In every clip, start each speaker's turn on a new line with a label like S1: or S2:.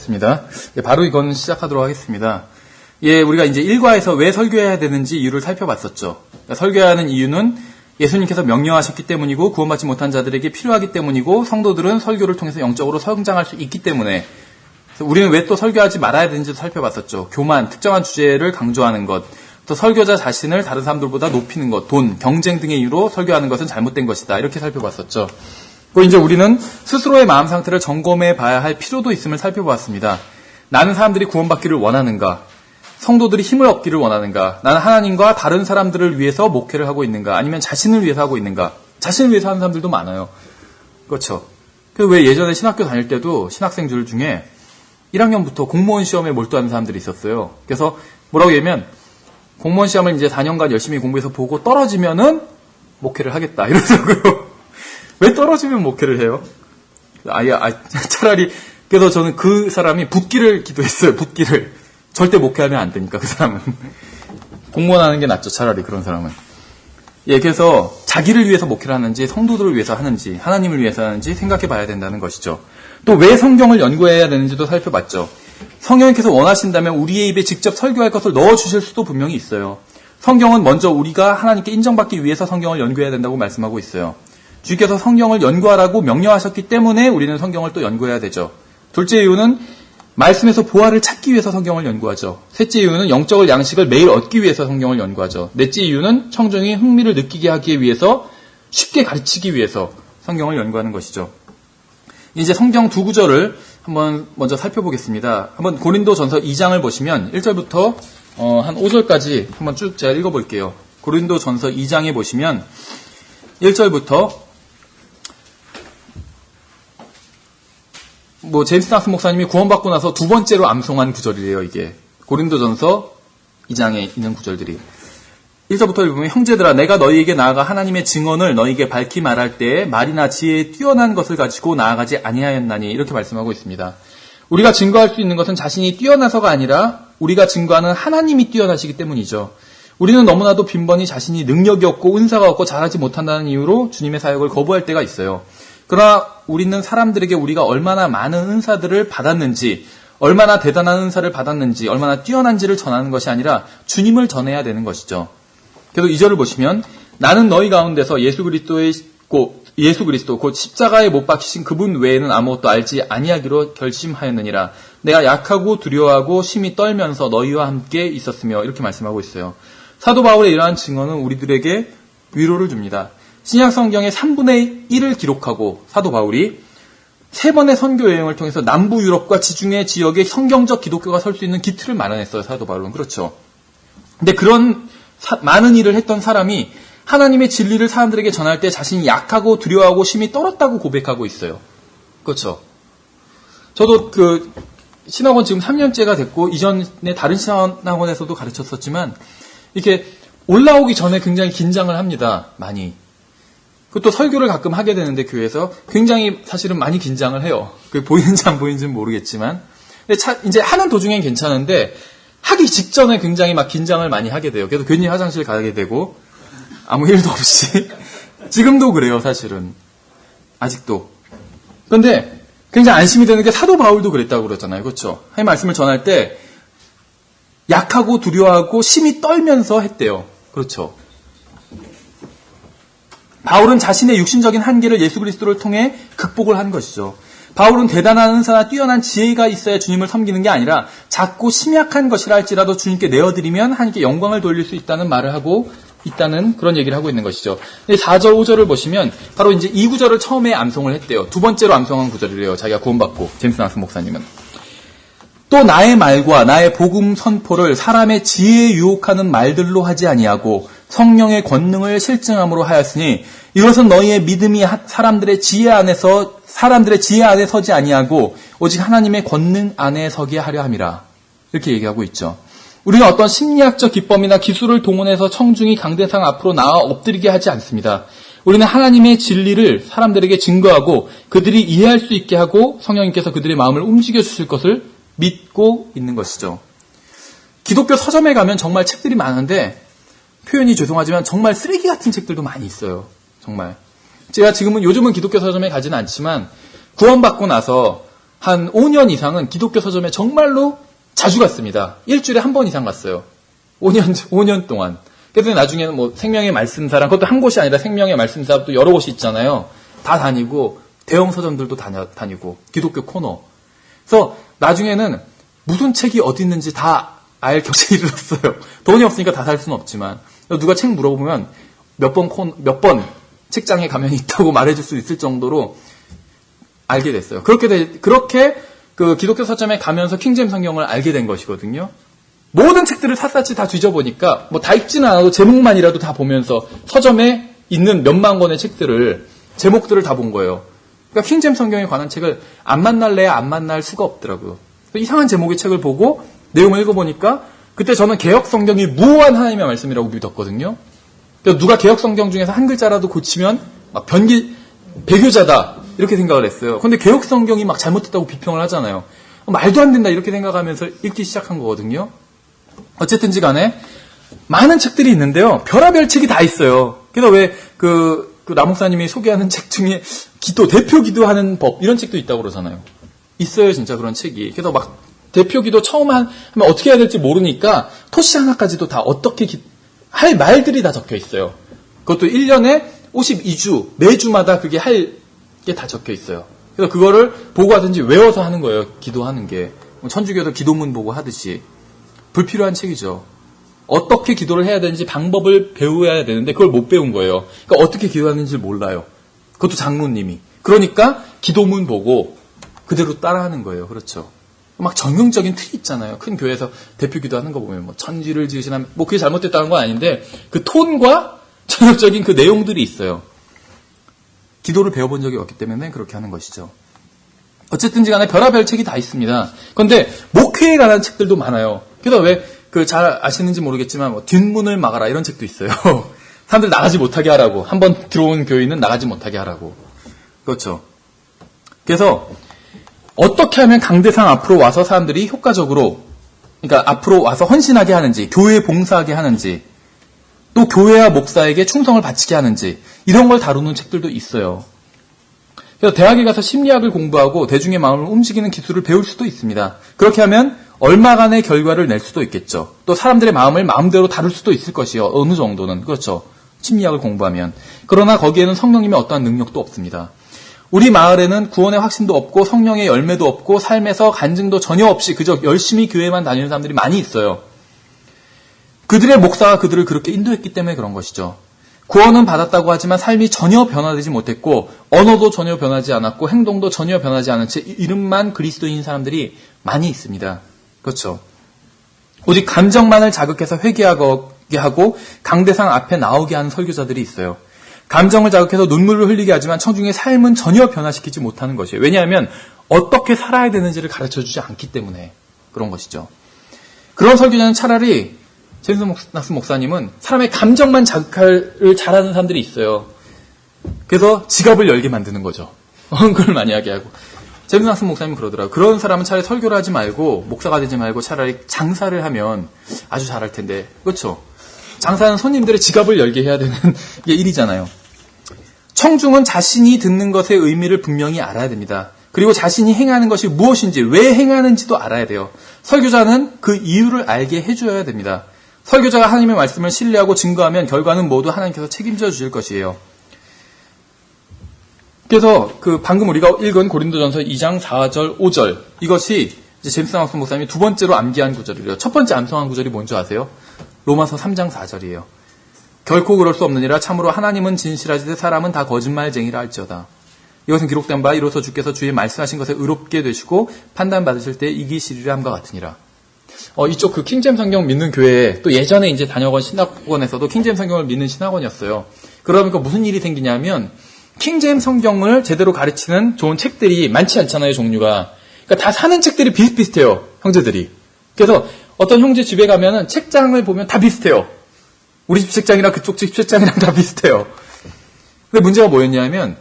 S1: 좋습니다. 바로 이건 시작하도록 하겠습니다. 우리가 이제 1과에서 왜 설교해야 되는지 이유를 살펴봤었죠. 그러니까 설교해야 하는 이유는 예수님께서 명령하셨기 때문이고 구원받지 못한 자들에게 필요하기 때문이고 성도들은 설교를 통해서 영적으로 성장할 수 있기 때문에 우리는 왜 또 설교하지 말아야 되는지도 살펴봤었죠. 교만, 특정한 주제를 강조하는 것, 또 설교자 자신을 다른 사람들보다 높이는 것, 돈, 경쟁 등의 이유로 설교하는 것은 잘못된 것이다. 이렇게 살펴봤었죠. 그리고 이제 우리는 스스로의 마음 상태를 점검해 봐야 할 필요도 있음을 살펴보았습니다. 나는 사람들이 구원받기를 원하는가? 성도들이 힘을 얻기를 원하는가? 나는 하나님과 다른 사람들을 위해서 목회를 하고 있는가? 아니면 자신을 위해서 하고 있는가? 자신을 위해서 하는 사람들도 많아요. 그렇죠. 왜 예전에 신학교 다닐 때도 신학생들 중에 1학년부터 공무원 시험에 몰두하는 사람들이 있었어요. 그래서 뭐라고 얘기하면 공무원 시험을 이제 4년간 열심히 공부해서 보고 떨어지면은 목회를 하겠다. 이러더라고요. 왜 떨어지면 목회를 해요? 차라리, 그래서 저는 그 사람이 붙기를 기도했어요. 붙기를. 절대 목회하면 안 되니까, 그 사람은. 공무원 하는 게 낫죠, 차라리 그런 사람은. 그래서 자기를 위해서 목회를 하는지, 성도들을 위해서 하는지, 하나님을 위해서 하는지 생각해 봐야 된다는 것이죠. 또 왜 성경을 연구해야 되는지도 살펴봤죠. 성령님께서 원하신다면 우리의 입에 직접 설교할 것을 넣어주실 수도 분명히 있어요. 성경은 먼저 우리가 하나님께 인정받기 위해서 성경을 연구해야 된다고 말씀하고 있어요. 주께서 성경을 연구하라고 명령하셨기 때문에 우리는 성경을 또 연구해야 되죠. 둘째 이유는 말씀에서 보화를 찾기 위해서 성경을 연구하죠. 셋째 이유는 영적을 양식을 매일 얻기 위해서 성경을 연구하죠. 넷째 이유는 청중이 흥미를 느끼게 하기 위해서 쉽게 가르치기 위해서 성경을 연구하는 것이죠. 이제 성경 두 구절을 한번 먼저 살펴보겠습니다. 한번 고린도전서 2장을 보시면 1절부터 한 5절까지 한번 쭉 제가 읽어볼게요. 고린도전서 2장에 보시면 1절부터 제임스 낙스 목사님이 구원받고 나서 두 번째로 암송한 구절이래요, 이게. 고린도전서 2장에 있는 구절들이. 1절부터 읽으면 형제들아 내가 너희에게 나아가 하나님의 증언을 너희에게 밝히 말할 때에 말이나 지혜에 뛰어난 것을 가지고 나아가지 아니하였나니 이렇게 말씀하고 있습니다. 우리가 증거할 수 있는 것은 자신이 뛰어나서가 아니라 우리가 증거하는 하나님이 뛰어나시기 때문이죠. 우리는 너무나도 빈번히 자신이 능력이 없고 은사가 없고 잘하지 못한다는 이유로 주님의 사역을 거부할 때가 있어요. 그러나 우리는 사람들에게 우리가 얼마나 많은 은사들을 받았는지, 얼마나 대단한 은사를 받았는지, 얼마나 뛰어난지를 전하는 것이 아니라 주님을 전해야 되는 것이죠. 그래서 2절을 보시면 나는 너희 가운데서 예수 그리스도 곧 십자가에 못 박히신 그분 외에는 아무것도 알지 아니하기로 결심하였느니라. 내가 약하고 두려워하고 심히 떨면서 너희와 함께 있었으며 이렇게 말씀하고 있어요. 사도 바울의 이러한 증언은 우리들에게 위로를 줍니다. 신약 성경의 3분의 1을 기록하고 사도 바울이 3번의 선교 여행을 통해서 남부 유럽과 지중해 지역에 성경적 기독교가 설 수 있는 기틀을 마련했어요. 사도 바울은. 그렇죠. 근데 그런 많은 일을 했던 사람이 하나님의 진리를 사람들에게 전할 때 자신이 약하고 두려워하고 심히 떨었다고 고백하고 있어요. 그렇죠. 저도 신학원 지금 3년째가 됐고 이전에 다른 신학원에서도 가르쳤었지만 이렇게 올라오기 전에 굉장히 긴장을 합니다. 많이. 그것도 설교를 가끔 하게 되는데 교회에서 굉장히 사실은 많이 긴장을 해요. 그게 보이는지 안 보이는지는 모르겠지만. 근데 이제 하는 도중엔 괜찮은데 하기 직전에 굉장히 막 긴장을 많이 하게 돼요. 그래서 괜히 화장실 가게 되고 아무 일도 없이. 지금도 그래요, 사실은. 아직도. 그런데 굉장히 안심이 되는 게 사도 바울도 그랬다고 그러잖아요. 그렇죠? 하나님의 말씀을 전할 때 약하고 두려워하고 심히 떨면서 했대요. 그렇죠? 바울은 자신의 육신적인 한계를 예수 그리스도를 통해 극복을 한 것이죠. 바울은 대단한 은사나 뛰어난 지혜가 있어야 주님을 섬기는 게 아니라 작고 심약한 것이라 할지라도 주님께 내어드리면 하나님께 영광을 돌릴 수 있다는 말을 하고 있다는 그런 얘기를 하고 있는 것이죠. 4절, 5절을 보시면 바로 이제 이 구절을 처음에 암송을 했대요. 두 번째로 암송한 구절이래요. 자기가 구원받고 제임스 낙스 목사님은. 또 나의 말과 나의 복음 선포를 사람의 지혜에 유혹하는 말들로 하지 아니하고 성령의 권능을 실증함으로 하였으니 이것은 너희의 믿음이 사람들의 지혜 안에 서지 아니하고 오직 하나님의 권능 안에 서게 하려 함이라. 이렇게 얘기하고 있죠. 우리는 어떤 심리학적 기법이나 기술을 동원해서 청중이 강대상 앞으로 나와 엎드리게 하지 않습니다. 우리는 하나님의 진리를 사람들에게 증거하고 그들이 이해할 수 있게 하고 성령님께서 그들의 마음을 움직여 주실 것을 믿고 있는 것이죠. 기독교 서점에 가면 정말 책들이 많은데 표현이 죄송하지만 정말 쓰레기 같은 책들도 많이 있어요. 정말. 제가 요즘은 기독교 서점에 가지는 않지만 구원받고 나서 한 5년 이상은 기독교 서점에 정말로 자주 갔습니다. 일주일에 한 번 이상 갔어요. 5년 동안. 그래서 나중에는 뭐 생명의 말씀사랑, 그것도 한 곳이 아니라 생명의 말씀사 또 여러 곳이 있잖아요. 다 다니고, 대형 서점들도 다니고, 기독교 코너. 그래서 나중에는 무슨 책이 어디 있는지 다 알 격차에 이르렀어요. 돈이 없으니까 다 살 수는 없지만. 누가 책 물어보면 몇 번 책장에 가면 있다고 말해줄 수 있을 정도로 알게 됐어요. 그렇게 그 기독교 서점에 가면서 킹제임스 성경을 알게 된 것이거든요. 모든 책들을 샅샅이 다 뒤져보니까 뭐 다 읽지는 않아도 제목만이라도 다 보면서 서점에 있는 몇만 권의 책들을 제목들을 다 본 거예요. 그러니까 킹제임스 성경에 관한 책을 안 만날래야 안 만날 수가 없더라고요. 이상한 제목의 책을 보고 내용을 읽어보니까 그때 저는 개역 성경이 무한 하나님의 말씀이라고 믿었거든요. 그러니까 누가 개역 성경 중에서 한 글자라도 고치면 막 배교자다 이렇게 생각을 했어요. 근데 개역 성경이 막 잘못됐다고 비평을 하잖아요. 말도 안 된다 이렇게 생각하면서 읽기 시작한 거거든요. 어쨌든지 간에 많은 책들이 있는데요. 별의별 책이 다 있어요. 그래서 왜 그 남목사님이 소개하는 책 중에 대표 기도하는 법 이런 책도 있다고 그러잖아요. 있어요, 진짜 그런 책이. 그래서 막 대표 기도 처음 하면 어떻게 해야 될지 모르니까 토시 하나까지도 다 어떻게 할 말들이 다 적혀 있어요. 그것도 1년에 52주 매주마다 그게 할 게 다 적혀 있어요. 그래서 그거를 보고 하든지 외워서 하는 거예요. 기도하는 게. 천주교도 기도문 보고 하듯이. 불필요한 책이죠. 어떻게 기도를 해야 되는지 방법을 배워야 되는데 그걸 못 배운 거예요. 그러니까 어떻게 기도하는지 몰라요. 그것도 장로님이. 그러니까 기도문 보고 그대로 따라하는 거예요. 그렇죠. 막 전형적인 틀이 있잖아요. 큰 교회에서 대표 기도하는 거 보면 뭐 천지를 지으시나 뭐 그게 잘못됐다는 건 아닌데 그 톤과 전형적인 그 내용들이 있어요. 기도를 배워본 적이 없기 때문에 그렇게 하는 것이죠. 어쨌든지 간에 별의별 책이 다 있습니다. 그런데 목회에 관한 책들도 많아요. 그래서 왜 잘 아시는지 모르겠지만 뭐 뒷문을 막아라 이런 책도 있어요. 사람들 나가지 못하게 하라고. 한번 들어온 교인은 나가지 못하게 하라고. 그렇죠. 그래서 어떻게 하면 강대상 앞으로 와서 사람들이 효과적으로, 그러니까 앞으로 와서 헌신하게 하는지, 교회에 봉사하게 하는지, 또 교회와 목사에게 충성을 바치게 하는지, 이런 걸 다루는 책들도 있어요. 그래서 대학에 가서 심리학을 공부하고 대중의 마음을 움직이는 기술을 배울 수도 있습니다. 그렇게 하면 얼마간의 결과를 낼 수도 있겠죠. 또 사람들의 마음을 마음대로 다룰 수도 있을 것이요. 어느 정도는. 그렇죠. 심리학을 공부하면. 그러나 거기에는 성령님의 어떠한 능력도 없습니다. 우리 마을에는 구원의 확신도 없고 성령의 열매도 없고 삶에서 간증도 전혀 없이 그저 열심히 교회만 다니는 사람들이 많이 있어요. 그들의 목사가 그들을 그렇게 인도했기 때문에 그런 것이죠. 구원은 받았다고 하지만 삶이 전혀 변화되지 못했고 언어도 전혀 변하지 않았고 행동도 전혀 변하지 않은 채 이름만 그리스도인 사람들이 많이 있습니다. 그렇죠. 오직 감정만을 자극해서 회개하게 하고 강대상 앞에 나오게 하는 설교자들이 있어요. 감정을 자극해서 눈물을 흘리게 하지만 청중의 삶은 전혀 변화시키지 못하는 것이에요. 왜냐하면 어떻게 살아야 되는지를 가르쳐주지 않기 때문에 그런 것이죠. 그런 설교자는 차라리 제임스 낙스 목사님은 사람의 감정만 자극을 잘하는 사람들이 있어요. 그래서 지갑을 열게 만드는 거죠. 그걸 많이 하게 하고. 제임스 낙스 목사님은 그러더라고요. 그런 사람은 차라리 설교를 하지 말고 목사가 되지 말고 차라리 장사를 하면 아주 잘할 텐데. 그렇죠? 장사는 손님들의 지갑을 열게 해야 되는 게 일이잖아요. 청중은 자신이 듣는 것의 의미를 분명히 알아야 됩니다. 그리고 자신이 행하는 것이 무엇인지, 왜 행하는지도 알아야 돼요. 설교자는 그 이유를 알게 해줘야 됩니다. 설교자가 하나님의 말씀을 신뢰하고 증거하면 결과는 모두 하나님께서 책임져 주실 것이에요. 그래서 방금 우리가 읽은 고린도전서 2장 4절, 5절 이것이 이제 제임스 낙스 목사님이 두 번째로 암기한 구절이래요. 첫 번째 암송한 구절이 뭔지 아세요? 로마서 3장 4절이에요. 결코 그럴 수 없느니라 참으로 하나님은 진실하시되 사람은 다 거짓말쟁이라 할지어다. 이것은 기록된 바 이로써 주께서 주의 말씀하신 것에 의롭게 되시고 판단받으실 때 이기시리라 함과 같으니라. 이쪽 킹제임스 성경 믿는 교회에 또 예전에 이제 다녀온 신학원에서도 킹제임스 성경을 믿는 신학원이었어요. 그러니까 무슨 일이 생기냐면 킹제임스 성경을 제대로 가르치는 좋은 책들이 많지 않잖아요, 종류가. 그러니까 다 사는 책들이 비슷비슷해요, 형제들이. 그래서 어떤 형제 집에 가면은 책장을 보면 다 비슷해요. 우리 집 책장이랑 그쪽 집 책장이랑 다 비슷해요. 근데 문제가 뭐였냐면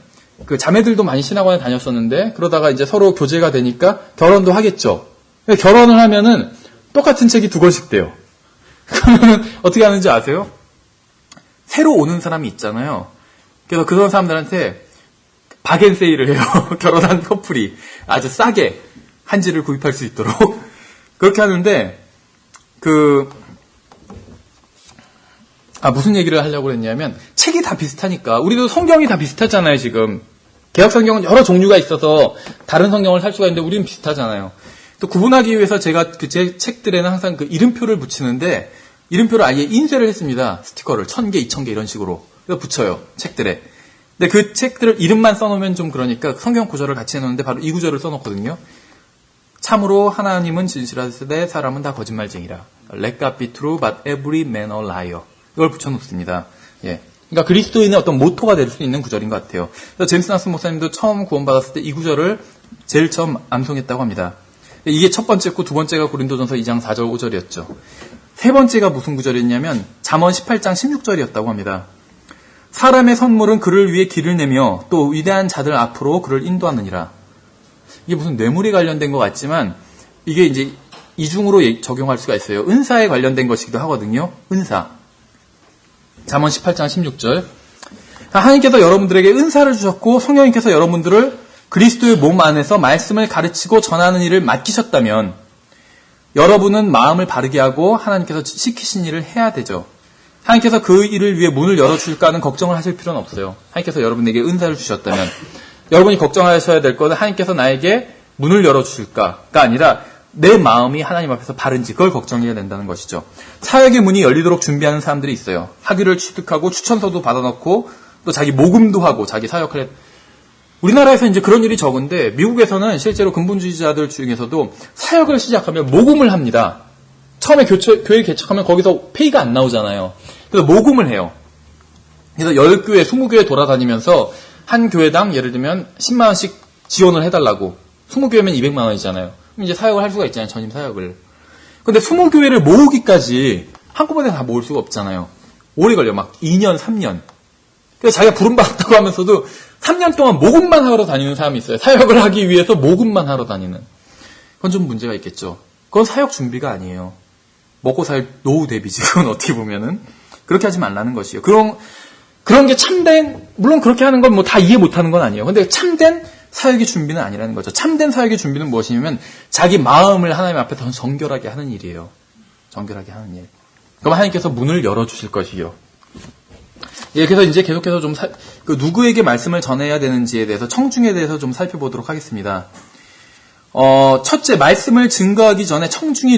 S1: 자매들도 많이 신학원에 다녔었는데 그러다가 이제 서로 교제가 되니까 결혼도 하겠죠. 근데 결혼을 하면은 똑같은 책이 두 권씩 돼요. 그러면 어떻게 하는지 아세요? 새로 오는 사람이 있잖아요. 그래서 그런 사람들한테 박앤세일을 해요. 결혼한 커플이 아주 싸게 한지를 구입할 수 있도록 그렇게 하는데 무슨 얘기를 하려고 했냐면 책이 다 비슷하니까 우리도 성경이 다 비슷하잖아요. 지금 개역 성경은 여러 종류가 있어서 다른 성경을 살 수가 있는데 우리는 비슷하잖아요. 또 구분하기 위해서 제가 제 책들에는 항상 그 이름표를 붙이는데 이름표를 아예 인쇄를 했습니다. 스티커를 1000개, 2000개 이런 식으로 그래서 붙여요. 책들에. 근데 그 책들을 이름만 써놓으면 좀 그러니까 성경 구절을 같이 해놓는데 바로 이 구절을 써놓거든요. 참으로 하나님은 진실하시되 사람은 다 거짓말쟁이라. Let God be true, but every man a liar. 이걸 붙여놓습니다. 예. 그러니까 그리스도인의 어떤 모토가 될 수 있는 구절인 것 같아요. 그래서 제임스 나스 목사님도 처음 구원받았을 때 이 구절을 제일 처음 암송했다고 합니다. 이게 첫 번째고 두 번째가 고린도전서 2장 4절 5절이었죠. 세 번째가 무슨 구절이었냐면 잠언 18장 16절이었다고 합니다. 사람의 선물은 그를 위해 길을 내며 또 위대한 자들 앞으로 그를 인도하느니라. 이게 무슨 뇌물에 관련된 것 같지만 이게 이제 이중으로 적용할 수가 있어요. 은사에 관련된 것이기도 하거든요. 은사. 잠언 18장 16절. 하나님께서 여러분들에게 은사를 주셨고 성령님께서 여러분들을 그리스도의 몸 안에서 말씀을 가르치고 전하는 일을 맡기셨다면 여러분은 마음을 바르게 하고 하나님께서 시키신 일을 해야 되죠. 하나님께서 그 일을 위해 문을 열어줄까는 걱정을 하실 필요는 없어요. 하나님께서 여러분에게 은사를 주셨다면 여러분이 걱정하셔야 될 것은 하나님께서 나에게 문을 열어주실까가 아니라 내 마음이 하나님 앞에서 바른지 그걸 걱정해야 된다는 것이죠. 사역의 문이 열리도록 준비하는 사람들이 있어요. 학위를 취득하고 추천서도 받아놓고 또 자기 모금도 하고 자기 사역할 우리나라에서 이제 그런 일이 적은데 미국에서는 실제로 근본주의자들 중에서도 사역을 시작하면 모금을 합니다. 처음에 교회 개척하면 거기서 페이가 안 나오잖아요. 그래서 모금을 해요. 그래서 10교회, 20교회 돌아다니면서 한 교회당 예를 들면 10만 원씩 지원을 해달라고. 20교회면 200만 원이잖아요. 그럼 이제 사역을 할 수가 있잖아요. 전임 사역을. 근데 20교회를 모으기까지 한꺼번에 다 모을 수가 없잖아요. 오래 걸려. 막 2년, 3년. 그래서 자기가 부름받았다고 하면서도 3년 동안 모금만 하러 다니는 사람이 있어요. 사역을 하기 위해서 모금만 하러 다니는. 그건 좀 문제가 있겠죠. 그건 사역 준비가 아니에요. 먹고 살 노후 대비지. 그건 어떻게 보면은. 그렇게 하지 말라는 것이에요. 그런 게 참된, 물론 그렇게 하는 건 뭐 다 이해 못하는 건 아니에요. 근데 참된 사역의 준비는 아니라는 거죠. 참된 사역의 준비는 무엇이냐면 자기 마음을 하나님 앞에 더 정결하게 하는 일이에요. 정결하게 하는 일. 그럼 하나님께서 문을 열어주실 것이요. 예, 그래서 이제 계속해서 좀 누구에게 말씀을 전해야 되는지에 대해서 청중에 대해서 좀 살펴보도록 하겠습니다. 첫째, 말씀을 증거하기 전에 청중이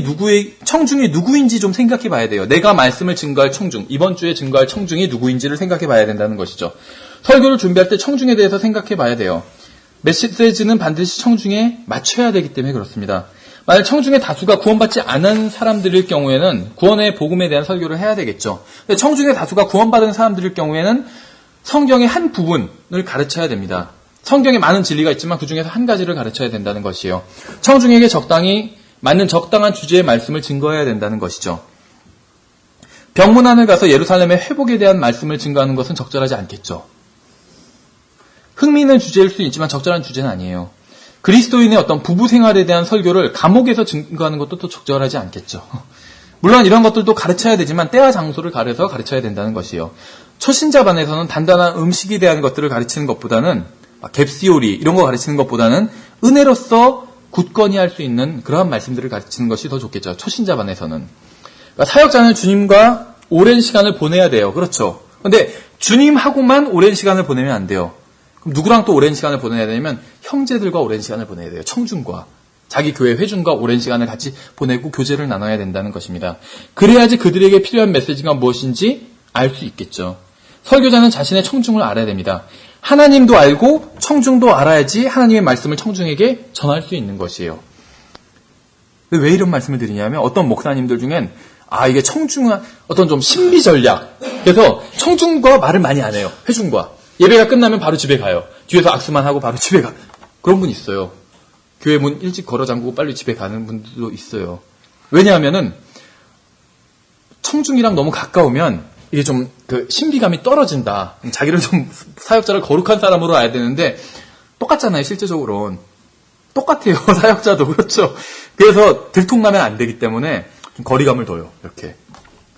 S1: 누구인지 좀 생각해 봐야 돼요. 내가 말씀을 증거할 청중, 이번 주에 증거할 청중이 누구인지를 생각해 봐야 된다는 것이죠. 설교를 준비할 때 청중에 대해서 생각해 봐야 돼요. 메시지는 반드시 청중에 맞춰야 되기 때문에 그렇습니다. 만약 청중의 다수가 구원받지 않은 사람들일 경우에는 구원의 복음에 대한 설교를 해야 되겠죠. 근데 청중의 다수가 구원받은 사람들일 경우에는 성경의 한 부분을 가르쳐야 됩니다. 성경에 많은 진리가 있지만 그 중에서 한 가지를 가르쳐야 된다는 것이에요. 청중에게 적당히 맞는 적당한 주제의 말씀을 증거해야 된다는 것이죠. 병문안을 가서 예루살렘의 회복에 대한 말씀을 증거하는 것은 적절하지 않겠죠. 흥미있는 주제일 수 있지만 적절한 주제는 아니에요. 그리스도인의 어떤 부부 생활에 대한 설교를 감옥에서 증거하는 것도 또 적절하지 않겠죠. 물론 이런 것들도 가르쳐야 되지만 때와 장소를 가려서 가르쳐야 된다는 것이에요. 초신자반에서는 단단한 음식에 대한 것들을 가르치는 것보다는 갭시오리 이런 거 가르치는 것보다는 은혜로서 굳건히 할 수 있는 그러한 말씀들을 가르치는 것이 더 좋겠죠. 초신자반에서는. 그러니까 사역자는 주님과 오랜 시간을 보내야 돼요. 그렇죠. 근데 주님하고만 오랜 시간을 보내면 안 돼요. 그럼 누구랑 또 오랜 시간을 보내야 되냐면 형제들과 오랜 시간을 보내야 돼요. 청중과. 자기 교회 회중과 오랜 시간을 같이 보내고 교제를 나눠야 된다는 것입니다. 그래야지 그들에게 필요한 메시지가 무엇인지 알 수 있겠죠. 설교자는 자신의 청중을 알아야 됩니다. 하나님도 알고 청중도 알아야지 하나님의 말씀을 청중에게 전할 수 있는 것이에요. 왜 이런 말씀을 드리냐면 어떤 목사님들 중엔 이게 청중은 어떤 좀 신비 전략. 그래서 청중과 말을 많이 안 해요. 회중과. 예배가 끝나면 바로 집에 가요. 뒤에서 악수만 하고 바로 집에 가. 그런 분 있어요. 교회 문 일찍 걸어 잠그고 빨리 집에 가는 분들도 있어요. 왜냐하면은 청중이랑 너무 가까우면 이게 좀 신비감이 떨어진다. 자기를 좀 사역자를 거룩한 사람으로 알아야 되는데 똑같잖아요. 실제적으로는. 똑같아요. 사역자도 그렇죠. 그래서 들통나면 안 되기 때문에 좀 거리감을 둬요. 이렇게.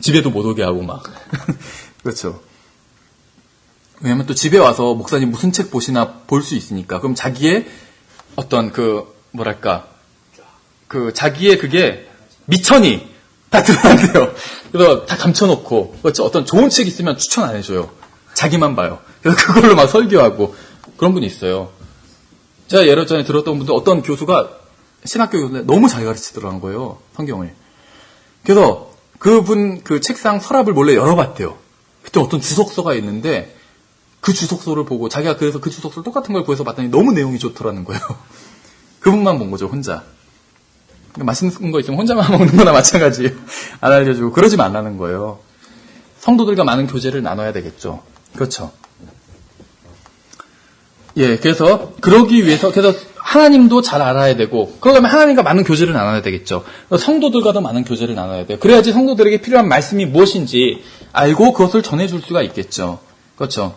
S1: 집에도 못 오게 하고 막. 그렇죠. 왜냐면 또 집에 와서 목사님 무슨 책 보시나 볼 수 있으니까. 그럼 자기의 어떤 자기의 그게 미천이 다 드러난대요. 그래서 다 감춰놓고, 그렇죠? 어떤 좋은 책 있으면 추천 안 해줘요. 자기만 봐요. 그래서 그걸로 막 설교하고 그런 분이 있어요. 제가 예를 전에 들었던 분도 어떤 교수가 신학교 교수인데 너무 잘 가르치더라는 거예요. 성경을. 그래서 그분 그 책상 서랍을 몰래 열어봤대요. 그때 어떤 주석서가 있는데 그 주석서를 보고 자기가 그래서 그 주석서 똑같은 걸 구해서 봤더니 너무 내용이 좋더라는 거예요. 그분만 본 거죠, 혼자. 맛있는 거 있으면 혼자만 먹는 거나 마찬가지예요. 안 알려주고 그러지 말라는 거예요. 성도들과 많은 교제를 나눠야 되겠죠. 그렇죠. 예, 그래서 그러기 위해서 그래서 하나님도 잘 알아야 되고 그러려면 하나님과 많은 교제를 나눠야 되겠죠. 성도들과도 많은 교제를 나눠야 돼요. 그래야지 성도들에게 필요한 말씀이 무엇인지 알고 그것을 전해줄 수가 있겠죠. 그렇죠.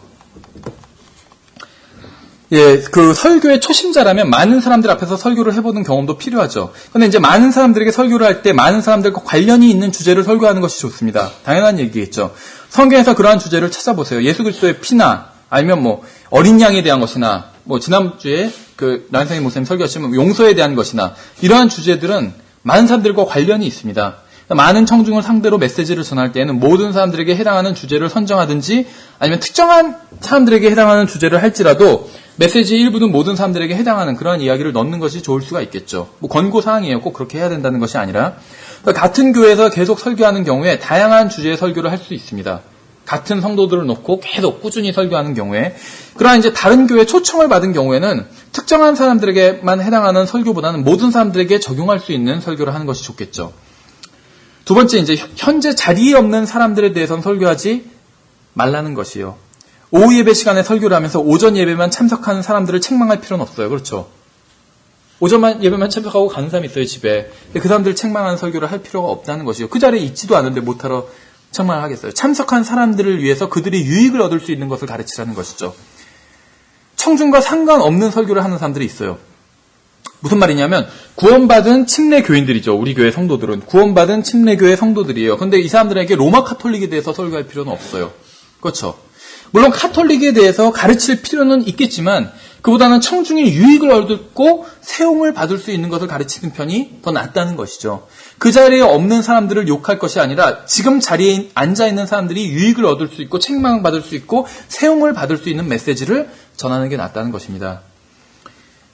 S1: 예, 그 설교의 초심자라면 많은 사람들 앞에서 설교를 해보는 경험도 필요하죠. 근데 이제 많은 사람들에게 설교를 할 때 많은 사람들과 관련이 있는 주제를 설교하는 것이 좋습니다. 당연한 얘기겠죠. 성경에서 그러한 주제를 찾아보세요. 예수 그리스도의 피나 아니면 뭐 어린 양에 대한 것이나 뭐 지난주에 그 나은상희 목사님 설교하시면 용서에 대한 것이나 이러한 주제들은 많은 사람들과 관련이 있습니다. 많은 청중을 상대로 메시지를 전할 때에는 모든 사람들에게 해당하는 주제를 선정하든지 아니면 특정한 사람들에게 해당하는 주제를 할지라도 메시지 일부는 모든 사람들에게 해당하는 그러한 이야기를 넣는 것이 좋을 수가 있겠죠. 뭐 권고사항이에요. 꼭 그렇게 해야 된다는 것이 아니라 같은 교회에서 계속 설교하는 경우에 다양한 주제의 설교를 할 수 있습니다. 같은 성도들을 놓고 계속 꾸준히 설교하는 경우에 그러나 이제 다른 교회 초청을 받은 경우에는 특정한 사람들에게만 해당하는 설교보다는 모든 사람들에게 적용할 수 있는 설교를 하는 것이 좋겠죠. 두 번째, 이제 현재 자리에 없는 사람들에 대해서는 설교하지 말라는 것이요. 오후 예배 시간에 설교를 하면서 오전 예배만 참석하는 사람들을 책망할 필요는 없어요. 그렇죠? 오전 예배만 참석하고 가는 사람이 있어요, 집에. 근데 그 사람들을 책망하는 설교를 할 필요가 없다는 것이요. 그 자리에 있지도 않은데 못하러 책망을 하겠어요. 참석한 사람들을 위해서 그들이 유익을 얻을 수 있는 것을 가르치라는 것이죠. 청중과 상관없는 설교를 하는 사람들이 있어요. 무슨 말이냐면 구원받은 침례 교인들이죠. 우리 교회 성도들은 구원받은 침례 교회 성도들이에요. 근데 이 사람들에게 로마 카톨릭에 대해서 설교할 필요는 없어요. 그렇죠? 물론 카톨릭에 대해서 가르칠 필요는 있겠지만 그보다는 청중이 유익을 얻고 세움을 받을 수 있는 것을 가르치는 편이 더 낫다는 것이죠. 그 자리에 없는 사람들을 욕할 것이 아니라 지금 자리에 앉아있는 사람들이 유익을 얻을 수 있고 책망받을 수 있고 세움을 받을 수 있는 메시지를 전하는 게 낫다는 것입니다.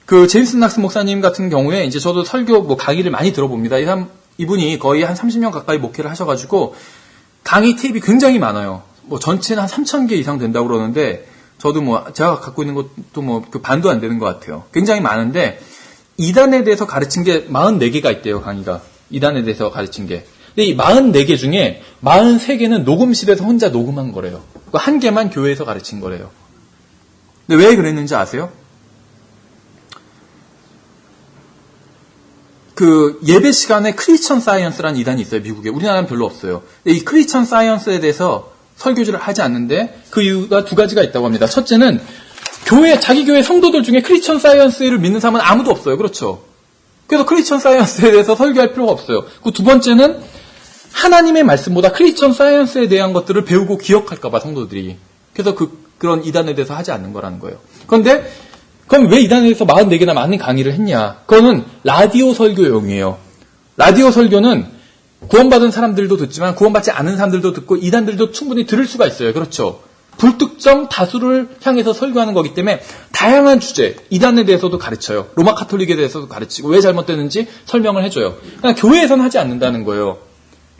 S1: 그 제임스 낙스 목사님 같은 경우에 이제 저도 설교 강의를 많이 들어봅니다. 이분이 거의 한 30년 가까이 목회를 하셔가지고 강의 테이프가 굉장히 많아요. 전체는 한 3,000개 이상 된다고 그러는데 저도 제가 갖고 있는 것도 그 반도 안 되는 것 같아요. 굉장히 많은데 이단에 대해서 가르친 게 44개가 있대요, 강의가. 이단에 대해서 가르친 게. 근데 이 44개 중에 43개는 녹음실에서 혼자 녹음한 거래요. 한 개만 교회에서 가르친 거래요. 근데 왜 그랬는지 아세요? 그 예배 시간에 크리스천 사이언스라는 이단이 있어요, 미국에. 우리나라는 별로 없어요. 이 크리스천 사이언스에 대해서 설교를 하지 않는데 그 이유가 두 가지가 있다고 합니다. 첫째는 자기 교회 성도들 중에 크리스천 사이언스를 믿는 사람은 아무도 없어요. 그렇죠? 그래서 크리스천 사이언스에 대해서 설교할 필요가 없어요. 그 두 번째는 하나님의 말씀보다 크리스천 사이언스에 대한 것들을 배우고 기억할까봐 성도들이. 그래서 그런 이단에 대해서 하지 않는 거라는 거예요. 그런데 그럼 왜 이단에 대해서 44개나 많은 강의를 했냐? 그거는 라디오 설교용이에요. 라디오 설교는 구원받은 사람들도 듣지만 구원받지 않은 사람들도 듣고 이단들도 충분히 들을 수가 있어요. 그렇죠? 불특정 다수를 향해서 설교하는 거기 때문에 다양한 주제, 이단에 대해서도 가르쳐요. 로마 카톨릭에 대해서도 가르치고 왜 잘못됐는지 설명을 해줘요. 그러니까 교회에서는 하지 않는다는 거예요.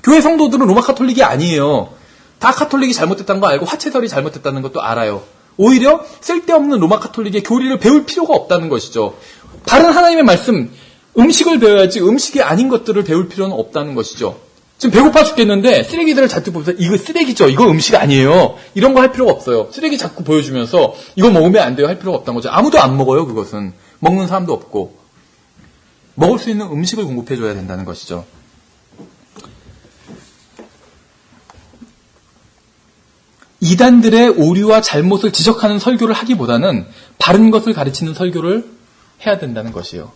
S1: 교회 성도들은 로마 카톨릭이 아니에요. 다 카톨릭이 잘못됐다는 거 알고 화채설이 잘못됐다는 것도 알아요. 오히려 쓸데없는 로마 카톨릭의 교리를 배울 필요가 없다는 것이죠. 바른 하나님의 말씀, 음식을 배워야지 음식이 아닌 것들을 배울 필요는 없다는 것이죠. 지금 배고파 죽겠는데 쓰레기들을 자꾸 보면서 이거 쓰레기죠. 이거 음식 아니에요. 이런 거 할 필요가 없어요. 쓰레기 자꾸 보여주면서 이거 먹으면 안 돼요. 할 필요가 없다는 거죠. 아무도 안 먹어요. 그것은. 먹는 사람도 없고. 먹을 수 있는 음식을 공급해줘야 된다는 것이죠. 이단들의 오류와 잘못을 지적하는 설교를 하기보다는 바른 것을 가르치는 설교를 해야 된다는 것이에요.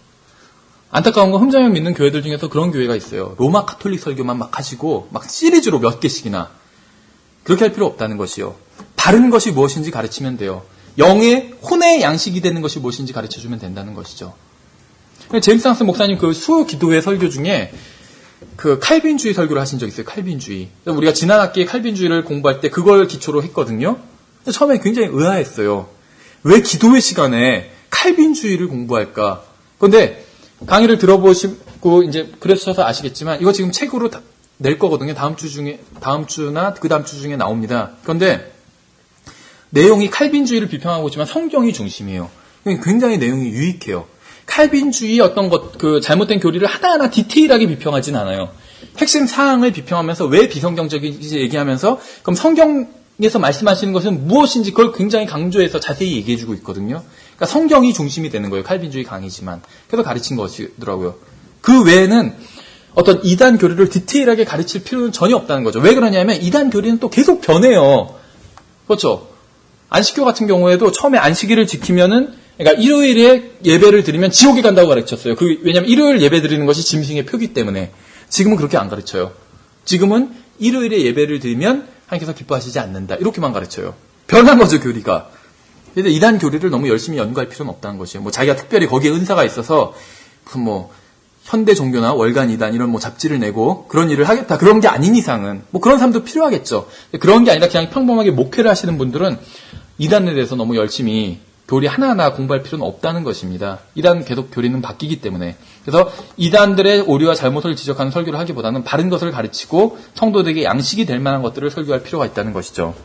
S1: 안타까운 건 흠자면 믿는 교회들 중에서 그런 교회가 있어요. 로마 카톨릭 설교만 막 하시고 막 시리즈로 몇 개씩이나 그렇게 할 필요 없다는 것이요. 바른 것이 무엇인지 가르치면 돼요. 영의 혼의 양식이 되는 것이 무엇인지 가르쳐주면 된다는 것이죠. 제임스 한스 목사님 그 수요 기도회 설교 중에 그 칼빈주의 설교를 하신 적 있어요. 칼빈주의. 우리가 지난 학기에 칼빈주의를 공부할 때 그걸 기초로 했거든요. 처음에 굉장히 의아했어요. 왜 기도회 시간에 칼빈주의를 공부할까? 그런데 강의를 들어보시고 이제 그러셔서 아시겠지만 이거 지금 책으로 낼 거거든요. 다음 주나 그 다음 주 중에 나옵니다. 그런데 내용이 칼빈주의를 비평하고 있지만 성경이 중심이에요. 굉장히 내용이 유익해요. 칼빈주의 어떤 그 잘못된 교리를 하나하나 디테일하게 비평하진 않아요. 핵심 사항을 비평하면서 왜 비성경적인지 얘기하면서 그럼 성경에서 말씀하시는 것은 무엇인지 그걸 굉장히 강조해서 자세히 얘기해주고 있거든요. 그러니까 성경이 중심이 되는 거예요. 칼빈주의 강의지만. 그래서 가르친 것이더라고요. 그 외에는 어떤 이단 교리를 디테일하게 가르칠 필요는 전혀 없다는 거죠. 왜 그러냐면 이단 교리는 또 계속 변해요. 그렇죠? 안식교 같은 경우에도 처음에 안식일을 지키면은 그러니까 일요일에 예배를 드리면 지옥에 간다고 가르쳤어요. 왜냐면 일요일 예배 드리는 것이 짐승의 표기 때문에. 지금은 그렇게 안 가르쳐요. 지금은 일요일에 예배를 드리면 하나님께서 기뻐하시지 않는다. 이렇게만 가르쳐요. 변한 거죠, 교리가. 근데 이단 교리를 너무 열심히 연구할 필요는 없다는 것이에요. 뭐 자기가 특별히 거기에 은사가 있어서 무슨 뭐 현대 종교나 월간 이단 이런 뭐 잡지를 내고 그런 일을 하겠다. 그런 게 아닌 이상은 뭐 그런 사람도 필요하겠죠. 그런 게 아니라 그냥 평범하게 목회를 하시는 분들은 이단에 대해서 너무 열심히 교리 하나하나 공부할 필요는 없다는 것입니다. 이단 계속 교리는 바뀌기 때문에. 그래서 이단들의 오류와 잘못을 지적하는 설교를 하기보다는 바른 것을 가르치고 성도들에게 양식이 될 만한 것들을 설교할 필요가 있다는 것이죠.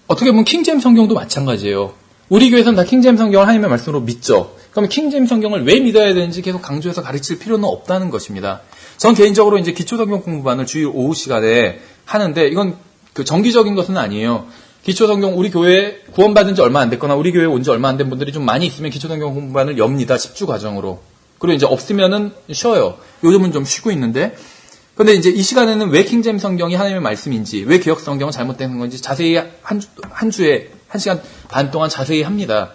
S1: 어떻게 보면 킹제임스 성경도 마찬가지예요. 우리 교회에서는 다 킹제임스 성경을 하나님의 말씀으로 믿죠. 그럼 킹제임스 성경을 왜 믿어야 되는지 계속 강조해서 가르칠 필요는 없다는 것입니다. 전 개인적으로 이제 기초성경 공부반을 주일 오후 시간에 하는데 이건 그 정기적인 것은 아니에요. 기초성경 우리 교회에 구원받은 지 얼마 안 됐거나 우리 교회에 온 지 얼마 안 된 분들이 좀 많이 있으면 기초성경 공부반을 엽니다. 10주 과정으로. 그리고 이제 없으면은 쉬어요. 요즘은 좀 쉬고 있는데. 근데 이제 이 시간에는 왜 킹제임스 성경이 하나님의 말씀인지, 왜 개역 성경은 잘못된 건지 자세히 한 주에 1시간 반 동안 자세히 합니다.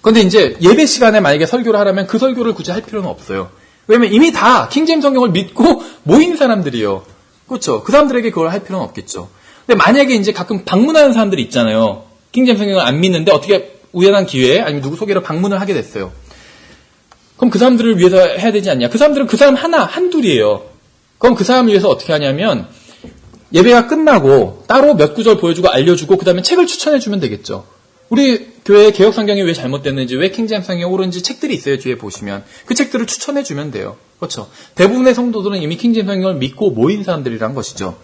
S1: 그런데 이제 예배 시간에 만약에 설교를 하려면 그 설교를 굳이 할 필요는 없어요. 왜냐면 이미 다 킹제임스 성경을 믿고 모인 사람들이에요. 그렇죠. 그 사람들에게 그걸 할 필요는 없겠죠. 근데 만약에 이제 가끔 방문하는 사람들이 있잖아요. 킹제임스 성경을 안 믿는데 어떻게 우연한 기회에 아니면 누구 소개로 방문을 하게 됐어요. 그럼 그 사람들을 위해서 해야 되지 않냐? 그 사람들은 그 사람 한둘이에요. 그럼 그 사람을 위해서 어떻게 하냐면 예배가 끝나고 따로 몇 구절 보여주고 알려주고 그 다음에 책을 추천해주면 되겠죠. 우리 교회 개역 성경이 왜 잘못됐는지, 왜 킹제임스 성경이 옳은지 책들이 있어요. 뒤에 보시면. 그 책들을 추천해주면 돼요. 그렇죠. 대부분의 성도들은 이미 킹제임스 성경을 믿고 모인 사람들이란 것이죠.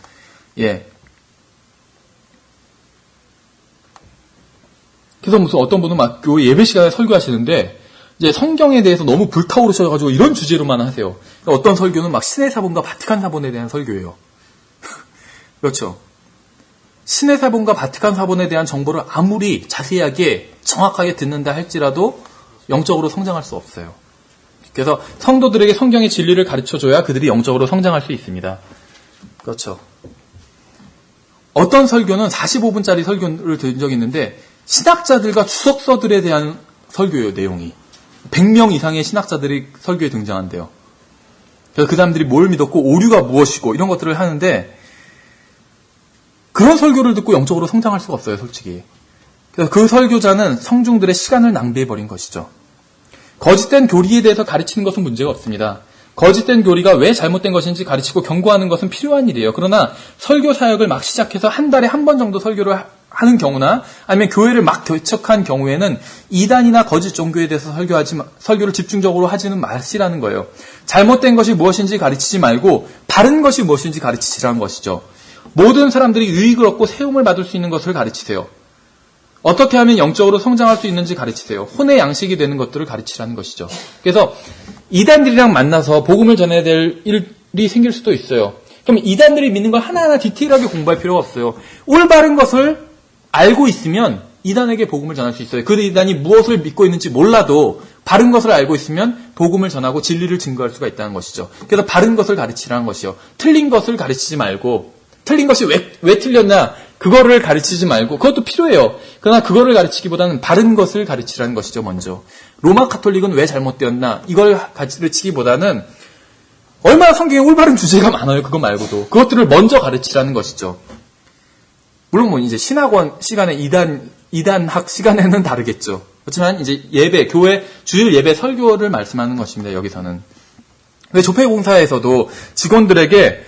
S1: 예. 그래서 무슨 어떤 분은 막 교회 예배 시간에 설교하시는데 이제 성경에 대해서 너무 불타오르셔가지고 이런 주제로만 하세요. 어떤 설교는 막 신의 사본과 바티칸 사본에 대한 설교예요. 그렇죠. 신의 사본과 바티칸 사본에 대한 정보를 아무리 자세하게 정확하게 듣는다 할지라도 영적으로 성장할 수 없어요. 그래서 성도들에게 성경의 진리를 가르쳐줘야 그들이 영적으로 성장할 수 있습니다. 그렇죠. 어떤 설교는 45분짜리 설교를 들은 적이 있는데 신학자들과 주석서들에 대한 설교예요. 내용이. 100명 이상의 신학자들이 설교에 등장한대요. 그래서 그 사람들이 뭘 믿었고 오류가 무엇이고 이런 것들을 하는데 그런 설교를 듣고 영적으로 성장할 수가 없어요. 솔직히. 그래서 그 설교자는 성중들의 시간을 낭비해버린 것이죠. 거짓된 교리에 대해서 가르치는 것은 문제가 없습니다. 거짓된 교리가 왜 잘못된 것인지 가르치고 경고하는 것은 필요한 일이에요. 그러나 설교 사역을 막 시작해서 한 달에 한 번 정도 설교를 하는 경우나 아니면 교회를 막 개척한 경우에는 이단이나 거짓 종교에 대해서 설교를 집중적으로 하지는 마시라는 거예요. 잘못된 것이 무엇인지 가르치지 말고 바른 것이 무엇인지 가르치시라는 것이죠. 모든 사람들이 유익을 얻고 세움을 받을 수 있는 것을 가르치세요. 어떻게 하면 영적으로 성장할 수 있는지 가르치세요. 혼의 양식이 되는 것들을 가르치라는 것이죠. 그래서 이단들이랑 만나서 복음을 전해야 될 일이 생길 수도 있어요. 그럼 이단들이 믿는 걸 하나하나 디테일하게 공부할 필요가 없어요. 올바른 것을 알고 있으면 이단에게 복음을 전할 수 있어요. 그 이단이 무엇을 믿고 있는지 몰라도 바른 것을 알고 있으면 복음을 전하고 진리를 증거할 수가 있다는 것이죠. 그래서 바른 것을 가르치라는 것이요. 틀린 것을 가르치지 말고 틀린 것이 왜 틀렸나 그거를 가르치지 말고 그것도 필요해요. 그러나 그거를 가르치기보다는 바른 것을 가르치라는 것이죠. 먼저 로마 가톨릭은 왜 잘못되었나 이걸 가르치기보다는 얼마나 성경에 올바른 주제가 많아요. 그거 말고도. 그것들을 먼저 가르치라는 것이죠. 물론 뭐 이제 신학원 시간에 이단학 시간에는 다르겠죠. 그렇지만 이제 예배, 교회, 주일 예배 설교를 말씀하는 것입니다. 여기서는. 근데 조폐공사에서도 직원들에게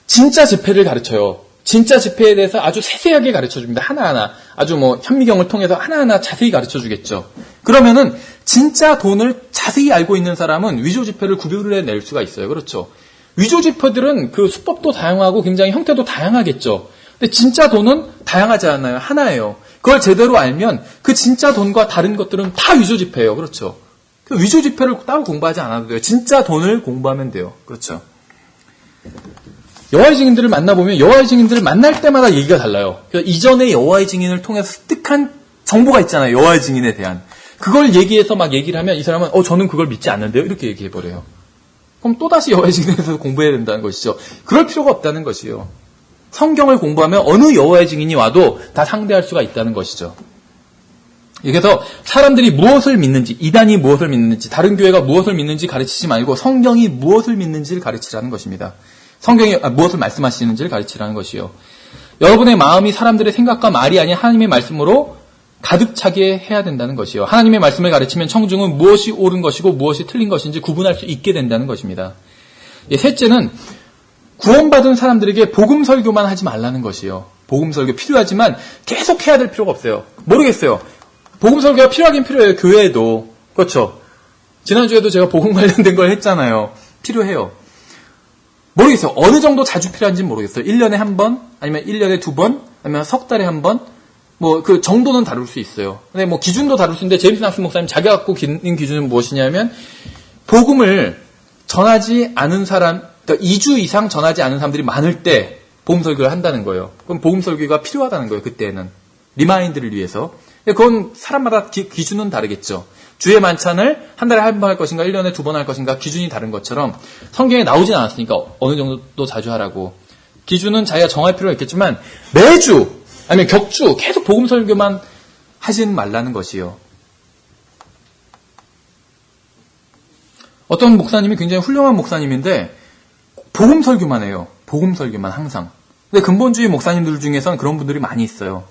S1: 진짜 집회를 가르쳐요. 진짜 집회에 대해서 아주 세세하게 가르쳐줍니다. 하나하나. 아주 뭐 현미경을 통해서 하나하나 자세히 가르쳐주겠죠. 그러면은 진짜 돈을 자세히 알고 있는 사람은 위조 지폐를 구별해낼 수가 있어요. 그렇죠. 위조 지폐들은 그 수법도 다양하고 굉장히 형태도 다양하겠죠. 근데 진짜 돈은 다양하지 않아요. 하나예요. 그걸 제대로 알면 그 진짜 돈과 다른 것들은 다 위조 지폐예요. 그렇죠. 그 위조 지폐를 따로 공부하지 않아도 돼요. 진짜 돈을 공부하면 돼요. 그렇죠. 여호와의 증인들을 만나보면 여호와의 증인들을 만날 때마다 얘기가 달라요. 그러니까 이전에 여호와의 증인을 통해서 습득한 정보가 있잖아요. 여호와의 증인에 대한. 그걸 얘기해서 막 얘기를 하면 이 사람은 저는 그걸 믿지 않는데요. 이렇게 얘기해버려요. 그럼 또다시 여호와의 증인에 대해서 공부해야 된다는 것이죠. 그럴 필요가 없다는 것이요. 성경을 공부하면 어느 여호와의 증인이 와도 다 상대할 수가 있다는 것이죠. 그래서 사람들이 무엇을 믿는지, 이단이 무엇을 믿는지, 다른 교회가 무엇을 믿는지 가르치지 말고 성경이 무엇을 믿는지를 가르치라는 것입니다. 성경이 무엇을 말씀하시는지를 가르치라는 것이요. 여러분의 마음이 사람들의 생각과 말이 아닌 하나님의 말씀으로 가득 차게 해야 된다는 것이요. 하나님의 말씀을 가르치면 청중은 무엇이 옳은 것이고 무엇이 틀린 것인지 구분할 수 있게 된다는 것입니다. 셋째는 구원받은 사람들에게 복음 설교만 하지 말라는 것이요. 복음 설교 필요하지만 계속 해야 될 필요가 없어요. 모르겠어요. 복음 설교가 필요하긴 필요해요. 교회에도. 그렇죠. 지난주에도 제가 복음 관련된 걸 했잖아요. 필요해요. 모르겠어요. 어느 정도 자주 필요한지는 모르겠어요. 1년에 한 번, 아니면 1년에 2번, 아니면 석 달에 한 번, 뭐 그 정도는 다룰 수 있어요. 근데 뭐 기준도 다룰 수 있는데 제임스 낙스 목사님 자기가 갖고 있는 기준은 무엇이냐면 복음을 전하지 않은 사람, 그러니까 2주 이상 전하지 않은 사람들이 많을 때 복음 설교를 한다는 거예요. 그럼 복음 설교가 필요하다는 거예요. 그때는 리마인드를 위해서. 그건 사람마다 기준은 다르겠죠. 주의 만찬을 한 달에 한 번 할 것인가 1년에 2번 할 것인가 기준이 다른 것처럼 성경에 나오진 않았으니까 어느 정도 또 자주 하라고. 기준은 자기가 정할 필요가 있겠지만 매주 아니면 격주 계속 복음 설교만 하진 말라는 것이요. 어떤 목사님이 굉장히 훌륭한 목사님인데 복음 설교만 해요. 복음 설교만 항상. 근데 근본주의 목사님들 중에서는 그런 분들이 많이 있어요.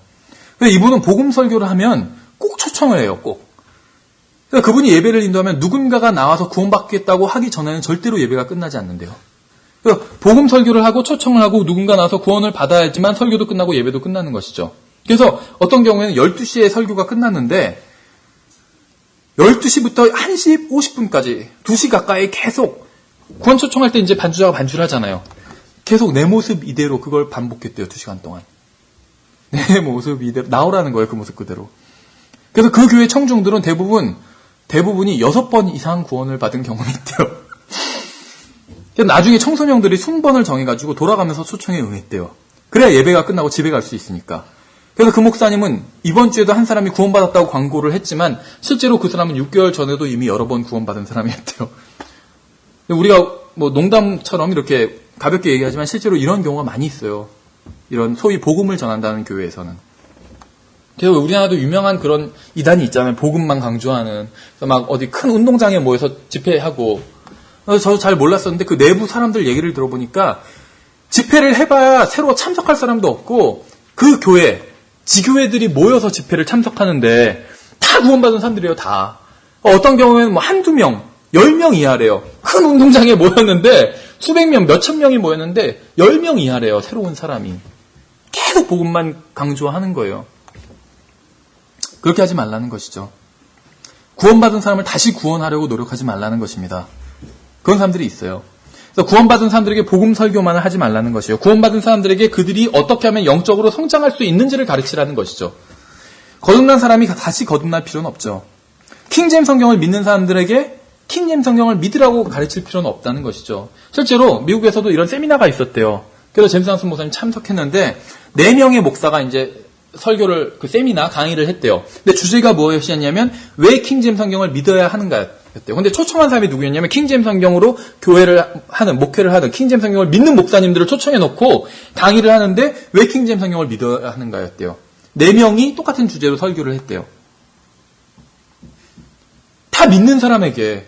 S1: 근데 이분은 복음 설교를 하면 꼭 초청을 해요. 꼭. 그러니까 그분이 예배를 인도하면 누군가가 나와서 구원받겠다고 하기 전에는 절대로 예배가 끝나지 않는데요. 그러니까 복음 설교를 하고 초청을 하고 누군가 나와서 구원을 받아야지만 설교도 끝나고 예배도 끝나는 것이죠. 그래서 어떤 경우에는 12시에 설교가 끝났는데 12시부터 1시 50분까지 2시 가까이 계속 구원 초청할 때 이제 반주자가 반주를 하잖아요. 계속 내 모습 이대로 그걸 반복했대요. 2시간 동안. 내 모습 이대로 나오라는 거예요. 그 모습 그대로. 그래서 그 교회 청중들은 대부분이 6번 이상 구원을 받은 경험이 있대요. 나중에 청소년들이 순번을 정해가지고 돌아가면서 초청에 응했대요. 그래야 예배가 끝나고 집에 갈 수 있으니까. 그래서 그 목사님은 이번 주에도 한 사람이 구원받았다고 광고를 했지만 실제로 그 사람은 6개월 전에도 이미 여러 번 구원받은 사람이었대요. 우리가 뭐 농담처럼 이렇게 가볍게 얘기하지만 실제로 이런 경우가 많이 있어요. 이런 소위 복음을 전한다는 교회에서는. 그래서 우리나라도 유명한 그런 이단이 있잖아요. 복음만 강조하는. 그래서 막 어디 큰 운동장에 모여서 집회하고. 저도 잘 몰랐었는데 그 내부 사람들 얘기를 들어보니까 집회를 해봐야 새로 참석할 사람도 없고 그 교회, 지교회들이 모여서 집회를 참석하는데 다 구원받은 사람들이에요. 다. 어떤 경우에는 뭐 한두 명, 10명 이하래요. 큰 운동장에 모였는데 수백 명, 몇천 명이 모였는데 10명 이하래요. 새로운 사람이. 계속 복음만 강조하는 거예요. 그렇게 하지 말라는 것이죠. 구원받은 사람을 다시 구원하려고 노력하지 말라는 것입니다. 그런 사람들이 있어요. 그래서 구원받은 사람들에게 복음 설교만을 하지 말라는 것이에요. 구원받은 사람들에게 그들이 어떻게 하면 영적으로 성장할 수 있는지를 가르치라는 것이죠. 거듭난 사람이 다시 거듭날 필요는 없죠. 킹제임스 성경을 믿는 사람들에게 킹제임스 성경을 믿으라고 가르칠 필요는 없다는 것이죠. 실제로 미국에서도 이런 세미나가 있었대요. 그래서 제임스 낙스 목사님 참석했는데 4명의 목사가 이제 설교를 그 세미나 강의를 했대요. 근데 주제가 무엇이었냐면 왜 킹제임스 성경을 믿어야 하는가였대요. 근데 초청한 사람이 누구였냐면 킹제임스 성경으로 교회를 하는 목회를 하는 킹제임스 성경을 믿는 목사님들을 초청해 놓고 강의를 하는데 왜 킹제임스 성경을 믿어야 하는가였대요. 4명이 똑같은 주제로 설교를 했대요. 다 믿는 사람에게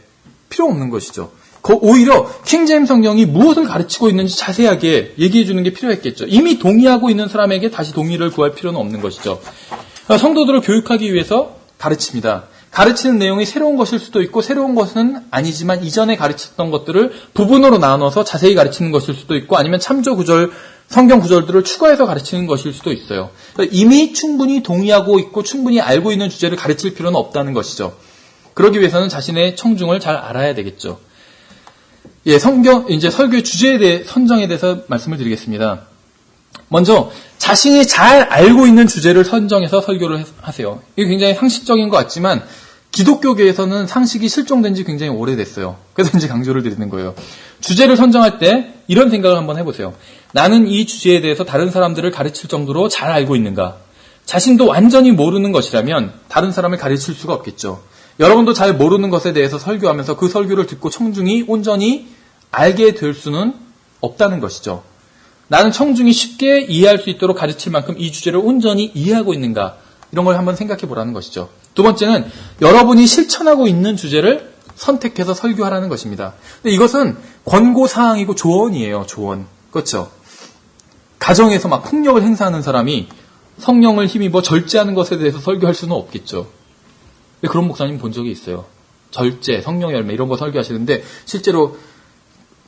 S1: 필요 없는 것이죠. 오히려 킹제임스 성경이 무엇을 가르치고 있는지 자세하게 얘기해 주는 게 필요했겠죠. 이미 동의하고 있는 사람에게 다시 동의를 구할 필요는 없는 것이죠. 성도들을 교육하기 위해서 가르칩니다. 가르치는 내용이 새로운 것일 수도 있고 새로운 것은 아니지만 이전에 가르쳤던 것들을 부분으로 나눠서 자세히 가르치는 것일 수도 있고 아니면 참조 구절, 성경 구절들을 추가해서 가르치는 것일 수도 있어요. 이미 충분히 동의하고 있고 충분히 알고 있는 주제를 가르칠 필요는 없다는 것이죠. 그러기 위해서는 자신의 청중을 잘 알아야 되겠죠. 예, 이제 설교의 주제에 대해, 선정에 대해서 말씀을 드리겠습니다. 먼저, 자신이 잘 알고 있는 주제를 선정해서 설교를 하세요. 이게 굉장히 상식적인 것 같지만, 기독교계에서는 상식이 실종된 지 굉장히 오래됐어요. 그래서 이제 강조를 드리는 거예요. 주제를 선정할 때 이런 생각을 한번 해보세요. 나는 이 주제에 대해서 다른 사람들을 가르칠 정도로 잘 알고 있는가? 자신도 완전히 모르는 것이라면 다른 사람을 가르칠 수가 없겠죠. 여러분도 잘 모르는 것에 대해서 설교하면서 그 설교를 듣고 청중이 온전히 알게 될 수는 없다는 것이죠. 나는 청중이 쉽게 이해할 수 있도록 가르칠 만큼 이 주제를 온전히 이해하고 있는가? 이런 걸 한번 생각해 보라는 것이죠. 두 번째는 여러분이 실천하고 있는 주제를 선택해서 설교하라는 것입니다. 근데 이것은 권고사항이고 조언이에요. 조언. 그렇죠? 가정에서 막 폭력을 행사하는 사람이 성령을 힘입어 절제하는 것에 대해서 설교할 수는 없겠죠. 그런 목사님 본 적이 있어요. 절제, 성령의 열매 이런 거 설교하시는데 실제로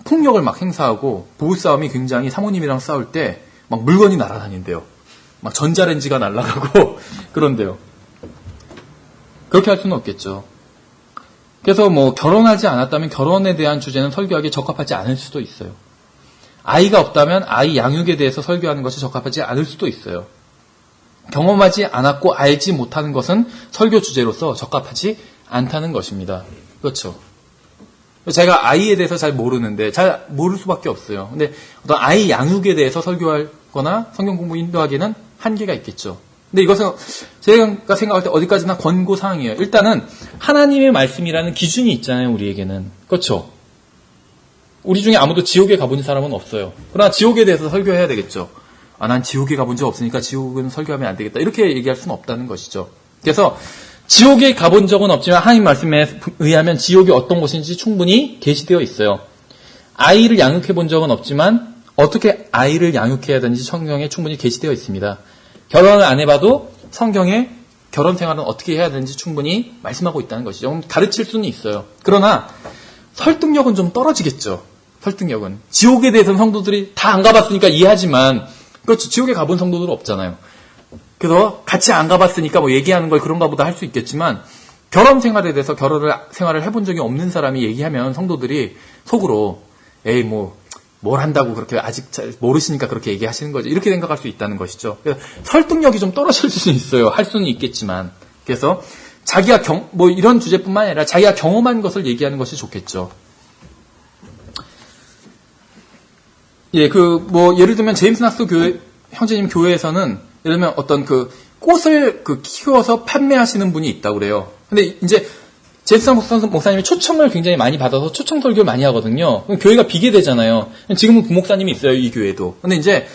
S1: 폭력을 막 행사하고 부부싸움이 굉장히 사모님이랑 싸울 때 막 물건이 날아다닌대요. 막 전자레인지가 날아가고 그런데요. 그렇게 할 수는 없겠죠. 그래서 뭐 결혼하지 않았다면 결혼에 대한 주제는 설교하기에 적합하지 않을 수도 있어요. 아이가 없다면 아이 양육에 대해서 설교하는 것이 적합하지 않을 수도 있어요. 경험하지 않았고 알지 못하는 것은 설교 주제로서 적합하지 않다는 것입니다. 그렇죠. 제가 아이에 대해서 잘 모르는데 잘 모를 수밖에 없어요. 근데 어떤 아이 양육에 대해서 설교하거나 성경 공부 인도하기에는 한계가 있겠죠. 근데 이것은 제가 생각할 때 어디까지나 권고사항이에요. 일단은 하나님의 말씀이라는 기준이 있잖아요. 우리에게는. 그렇죠. 우리 중에 아무도 지옥에 가본 사람은 없어요. 그러나 지옥에 대해서 설교해야 되겠죠. 난 지옥에 가본 적 없으니까 지옥은 설교하면 안 되겠다. 이렇게 얘기할 수는 없다는 것이죠. 그래서 지옥에 가본 적은 없지만 하나님 말씀에 의하면 지옥이 어떤 곳인지 충분히 계시되어 있어요. 아이를 양육해 본 적은 없지만 어떻게 아이를 양육해야 되는지 성경에 충분히 계시되어 있습니다. 결혼을 안 해봐도 성경에 결혼 생활은 어떻게 해야 되는지 충분히 말씀하고 있다는 것이죠. 가르칠 수는 있어요. 그러나 설득력은 좀 떨어지겠죠. 설득력은. 지옥에 대해서는 성도들이 다 안 가봤으니까 이해하지만 그렇죠. 지옥에 가본 성도들 없잖아요. 그래서 같이 안 가봤으니까 뭐 얘기하는 걸 그런가 보다 할 수 있겠지만 결혼 생활에 대해서 생활을 해본 적이 없는 사람이 얘기하면 성도들이 속으로 에이 뭘 한다고 그렇게 아직 잘 모르시니까 그렇게 얘기하시는 거죠. 이렇게 생각할 수 있다는 것이죠. 그래서 설득력이 좀 떨어질 수는 있어요. 할 수는 있겠지만. 그래서 자기가 이런 주제뿐만 아니라 자기가 경험한 것을 얘기하는 것이 좋겠죠. 예, 예를 들면 제임스 낙스 형제님 교회에서는 예를 들면 어떤 꽃을 키워서 판매하시는 분이 있다고 그래요. 근데 이제 제임스 낙스 목사님이 초청을 굉장히 많이 받아서 초청 설교를 많이 하거든요. 그럼 교회가 비게 되잖아요. 지금은 부목사님이 있어요, 이 교회도. 근데 이제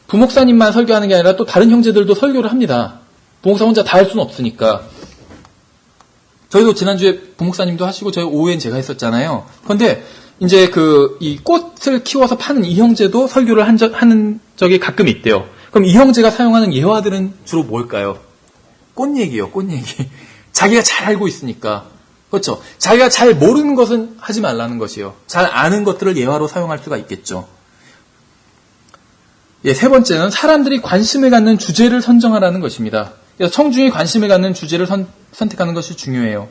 S1: 부목사님만 설교하는 게 아니라 또 다른 형제들도 설교를 합니다. 부목사 혼자 다 할 수는 없으니까. 저희도 지난주에 부목사님도 하시고 저희 오후엔 제가 했었잖아요. 그런데 이제 이 꽃을 키워서 파는 이 형제도 설교를 하는 적이 가끔 있대요. 그럼 이 형제가 사용하는 예화들은 주로 뭘까요? 꽃 얘기요, 꽃 얘기. 자기가 잘 알고 있으니까. 그렇죠. 자기가 잘 모르는 것은 하지 말라는 것이요. 잘 아는 것들을 예화로 사용할 수가 있겠죠. 예, 세 번째는 사람들이 관심을 갖는 주제를 선정하라는 것입니다. 그래서 청중이 관심을 갖는 주제를 선택하는 것이 중요해요.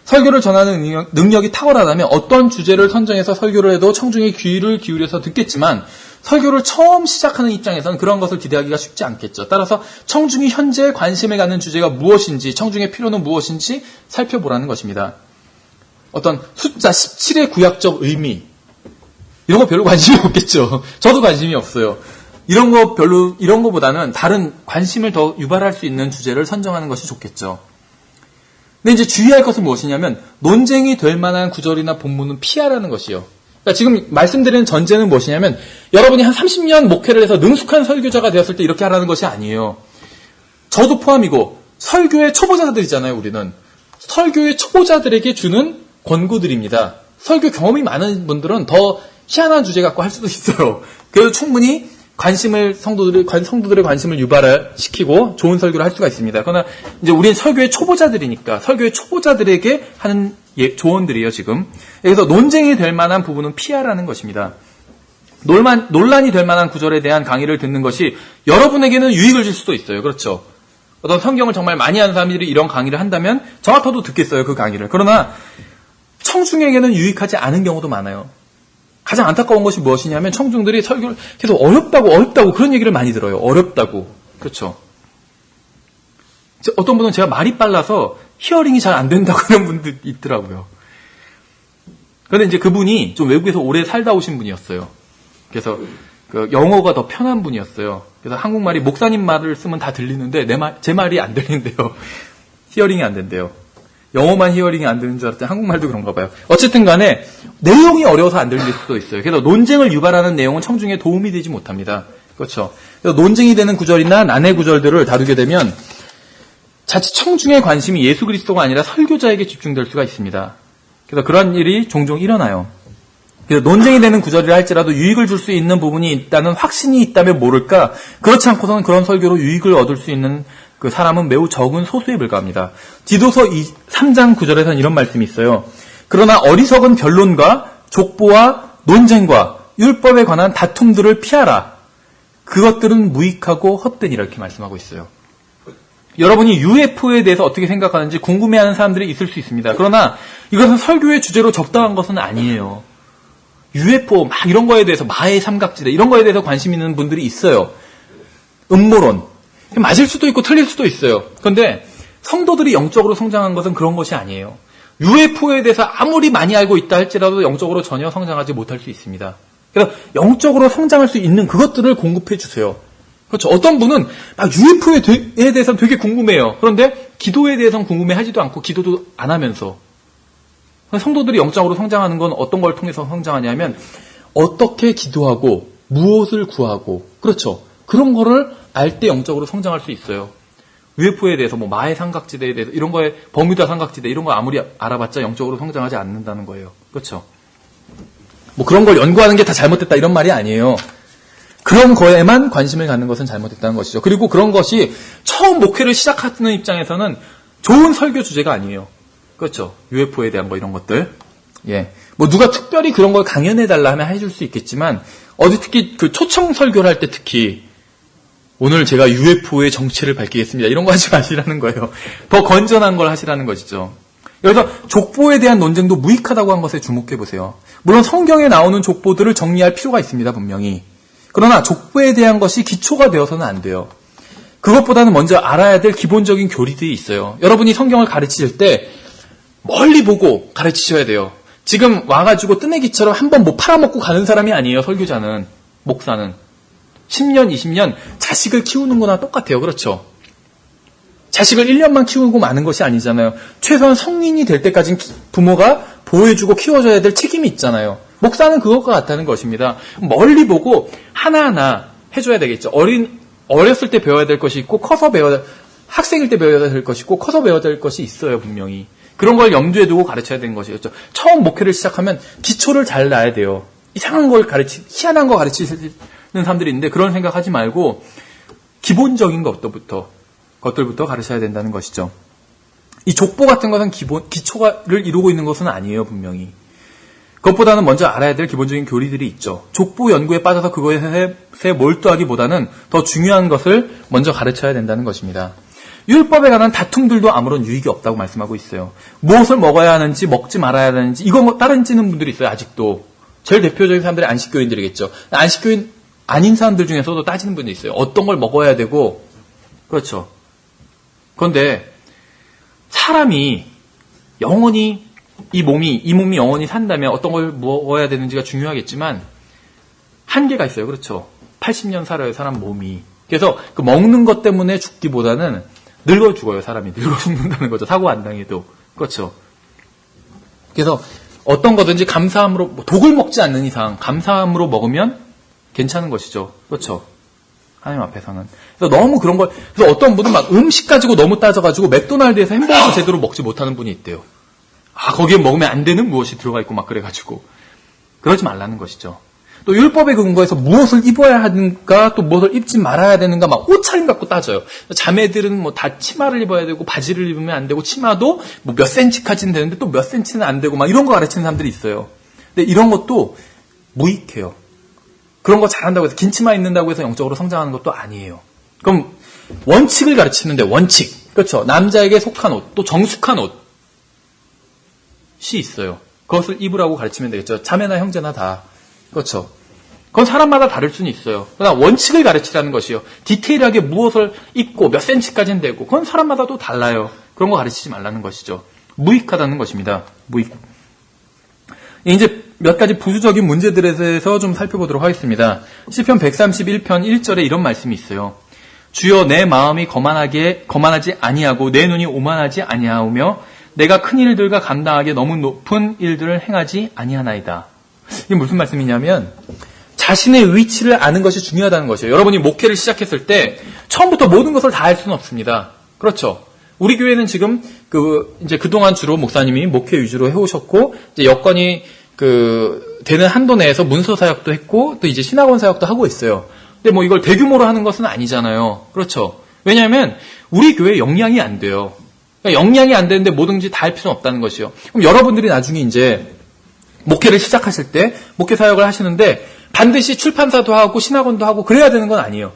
S1: 설교를 전하는 능력이 탁월하다면 어떤 주제를 선정해서 설교를 해도 청중이 귀를 기울여서 듣겠지만 설교를 처음 시작하는 입장에서는 그런 것을 기대하기가 쉽지 않겠죠. 따라서 청중이 현재 관심을 갖는 주제가 무엇인지, 청중의 필요는 무엇인지 살펴보라는 것입니다. 어떤 숫자 17의 구약적 의미 이런 거 별로 관심이 없겠죠. 저도 관심이 없어요. 이런 거보다는 다른 관심을 더 유발할 수 있는 주제를 선정하는 것이 좋겠죠. 근데 이제 주의할 것은 무엇이냐면 논쟁이 될 만한 구절이나 본문은 피하라는 것이요. 그러니까 지금 말씀드리는 전제는 무엇이냐면 여러분이 한 30년 목회를 해서 능숙한 설교자가 되었을 때 이렇게 하라는 것이 아니에요. 저도 포함이고 설교의 초보자들이잖아요. 우리는 설교의 초보자들에게 주는 권고들입니다. 설교 경험이 많은 분들은 더 희한한 주제 갖고 할 수도 있어요. 그래서 충분히 성도들의 관심을 유발시키고 좋은 설교를 할 수가 있습니다. 그러나 이제 우리는 설교의 초보자들이니까 설교의 초보자들에게 하는 조언들이에요, 지금. 그래서 논쟁이 될 만한 부분은 피하라는 것입니다. 논란이 될 만한 구절에 대한 강의를 듣는 것이 여러분에게는 유익을 줄 수도 있어요. 그렇죠? 어떤 성경을 정말 많이 하는 사람들이 이런 강의를 한다면 저 같아도 듣겠어요, 그 강의를. 그러나 청중에게는 유익하지 않은 경우도 많아요. 가장 안타까운 것이 무엇이냐면 청중들이 설교를 계속 어렵다고 그런 얘기를 많이 들어요. 어렵다고. 그렇죠. 어떤 분은 제가 말이 빨라서 히어링이 잘 안 된다고 하는 분도 있더라고요. 그런데 이제 그분이 좀 외국에서 오래 살다 오신 분이었어요. 그래서 그 영어가 더 편한 분이었어요. 그래서 한국말이 목사님 말을 쓰면 다 들리는데 제 말이 안 들린대요. 히어링이 안 된대요. 영어만 히어링이 안 되는 줄 알았더니 한국말도 그런가 봐요. 어쨌든 간에 내용이 어려워서 안 들릴 수도 있어요. 그래서 논쟁을 유발하는 내용은 청중에 도움이 되지 못합니다. 그렇죠. 그래서 논쟁이 되는 구절이나 난해 구절들을 다루게 되면 자칫 청중의 관심이 예수 그리스도가 아니라 설교자에게 집중될 수가 있습니다. 그래서 그런 일이 종종 일어나요. 그래서 논쟁이 되는 구절이라 할지라도 유익을 줄 수 있는 부분이 있다는 확신이 있다면 모를까, 그렇지 않고서는 그런 설교로 유익을 얻을 수 있는 그 사람은 매우 적은 소수에 불과합니다. 디도서 3장 9절에서는 이런 말씀이 있어요. 그러나 어리석은 변론과 족보와 논쟁과 율법에 관한 다툼들을 피하라. 그것들은 무익하고 헛되니라, 이렇게 말씀하고 있어요. 여러분이 UFO에 대해서 어떻게 생각하는지 궁금해하는 사람들이 있을 수 있습니다. 그러나 이것은 설교의 주제로 적당한 것은 아니에요. UFO 막 이런 거에 대해서, 마의 삼각지대 이런 거에 대해서 관심 있는 분들이 있어요. 음모론. 맞을 수도 있고 틀릴 수도 있어요. 그런데 성도들이 영적으로 성장한 것은 그런 것이 아니에요. UFO에 대해서 아무리 많이 알고 있다 할지라도 영적으로 전혀 성장하지 못할 수 있습니다. 그래서 영적으로 성장할 수 있는 그것들을 공급해 주세요. 그렇죠. 어떤 분은 막 UFO에 대해서 되게 궁금해요. 그런데 기도에 대해서는 궁금해하지도 않고 기도도 안 하면서. 성도들이 영적으로 성장하는 건 어떤 걸 통해서 성장하냐면 어떻게 기도하고 무엇을 구하고, 그렇죠. 그런 거를 알 때 영적으로 성장할 수 있어요. UFO에 대해서, 마의 삼각지대에 대해서, 이런 거에, 버뮤다 삼각지대, 이런 거 아무리 알아봤자 영적으로 성장하지 않는다는 거예요. 그렇죠? 그런 걸 연구하는 게 다 잘못됐다, 이런 말이 아니에요. 그런 거에만 관심을 갖는 것은 잘못됐다는 것이죠. 그리고 그런 것이 처음 목회를 시작하는 입장에서는 좋은 설교 주제가 아니에요. 그렇죠? UFO에 대한 이런 것들. 예. 누가 특별히 그런 걸 강연해달라 하면 해줄 수 있겠지만, 특히 그 초청 설교를 할 때 특히, 오늘 제가 UFO의 정체를 밝히겠습니다, 이런 거 하지 마시라는 거예요. 더 건전한 걸 하시라는 것이죠. 여기서 족보에 대한 논쟁도 무익하다고 한 것에 주목해 보세요. 물론 성경에 나오는 족보들을 정리할 필요가 있습니다, 분명히. 그러나 족보에 대한 것이 기초가 되어서는 안 돼요. 그것보다는 먼저 알아야 될 기본적인 교리들이 있어요. 여러분이 성경을 가르치실 때 멀리 보고 가르치셔야 돼요. 지금 와가지고 뜨내기처럼 한번 팔아먹고 가는 사람이 아니에요, 설교자는, 목사는. 10년, 20년 자식을 키우는 거나 똑같아요. 그렇죠? 자식을 1년만 키우고 마는 것이 아니잖아요. 최소한 성인이 될 때까지는 부모가 보호해주고 키워줘야 될 책임이 있잖아요. 목사는 그것과 같다는 것입니다. 멀리 보고 하나하나 해줘야 되겠죠. 어렸을 때 배워야 될 것이 있고, 학생일 때 배워야 될 것이 있고, 커서 배워야 될 것이 있어요, 분명히. 그런 걸 염두에 두고 가르쳐야 되는 것이겠죠. 처음 목회를 시작하면 기초를 잘 놔야 돼요. 희한한 거 가르치시는 사람들이 있는데 그런 생각하지 말고 기본적인 것들부터 가르쳐야 된다는 것이죠. 이 족보 같은 것은 기초를 이루고 있는 것은 아니에요, 분명히. 그것보다는 먼저 알아야 될 기본적인 교리들이 있죠. 족보 연구에 빠져서 그것에 몰두하기보다는 더 중요한 것을 먼저 가르쳐야 된다는 것입니다. 율법에 관한 다툼들도 아무런 유익이 없다고 말씀하고 있어요. 무엇을 먹어야 하는지, 먹지 말아야 하는지, 이거 따르는 분들이 있어요, 아직도. 제일 대표적인 사람들이 안식교인들이겠죠. 안식교인 아닌 사람들 중에서도 따지는 분이 있어요. 어떤 걸 먹어야 되고, 그렇죠. 그런데 사람이 영원히 이 몸이 영원히 산다면 어떤 걸 먹어야 되는지가 중요하겠지만 한계가 있어요. 그렇죠. 80년 살아요, 사람 몸이. 그래서 그 먹는 것 때문에 죽기보다는 늙어 죽어요, 사람이. 늙어 죽는다는 거죠. 사고 안 당해도. 그렇죠. 그래서 어떤 거든지 감사함으로, 독을 먹지 않는 이상 감사함으로 먹으면 괜찮은 것이죠. 그렇죠. 하나님 앞에서는. 그래서 너무 그런 걸, 그래서 어떤 분은 막 음식 가지고 너무 따져가지고 맥도날드에서 햄버거 제대로 먹지 못하는 분이 있대요. 거기에 먹으면 안 되는 무엇이 들어가 있고 막 그래가지고 그러지 말라는 것이죠. 또 율법에 근거해서 무엇을 입어야 하는가, 또 무엇을 입지 말아야 되는가, 막 옷차림 갖고 따져요. 자매들은 뭐 다 치마를 입어야 되고 바지를 입으면 안 되고 치마도 뭐 몇 센치까지는 되는데 또 몇 센치는 안 되고 막 이런 거 가르치는 사람들이 있어요. 근데 이런 것도 무익해요. 그런 거 잘한다고 해서 긴 치마 입는다고 해서 영적으로 성장하는 것도 아니에요. 그럼 원칙을 가르치는데 원칙, 그렇죠. 남자에게 속한 옷, 또 정숙한 옷이 있어요. 그것을 입으라고 가르치면 되겠죠. 자매나 형제나 다. 그렇죠. 그건 사람마다 다를 수는 있어요. 그러나 원칙을 가르치라는 것이요. 디테일하게 무엇을 입고 몇 센치까지는 되고 그건 사람마다 또 달라요. 그런 거 가르치지 말라는 것이죠. 무익하다는 것입니다. 무익. 이제 몇 가지 부수적인 문제들에 대해서 좀 살펴보도록 하겠습니다. 시편 131편 1절에 이런 말씀이 있어요. 주여 내 마음이 거만하지 아니하고 내 눈이 오만하지 아니하오며 내가 큰 일들과 감당하기에 너무 높은 일들을 행하지 아니하나이다. 이게 무슨 말씀이냐면 자신의 위치를 아는 것이 중요하다는 것이에요. 여러분이 목회를 시작했을 때 처음부터 모든 것을 다 할 수는 없습니다. 그렇죠. 우리 교회는 지금 이제 그동안 주로 목사님이 목회 위주로 해오셨고 이제 여건이 되는 한도 내에서 문서 사역도 했고 또 이제 신학원 사역도 하고 있어요. 근데 뭐 이걸 대규모로 하는 것은 아니잖아요. 그렇죠. 왜냐하면 우리 교회 역량이 안 돼요. 그러니까 역량이 안 되는데 뭐든지 다 할 필요는 없다는 것이요. 그럼 여러분들이 나중에 이제 목회를 시작하실 때 목회 사역을 하시는데 반드시 출판사도 하고 신학원도 하고 그래야 되는 건 아니에요.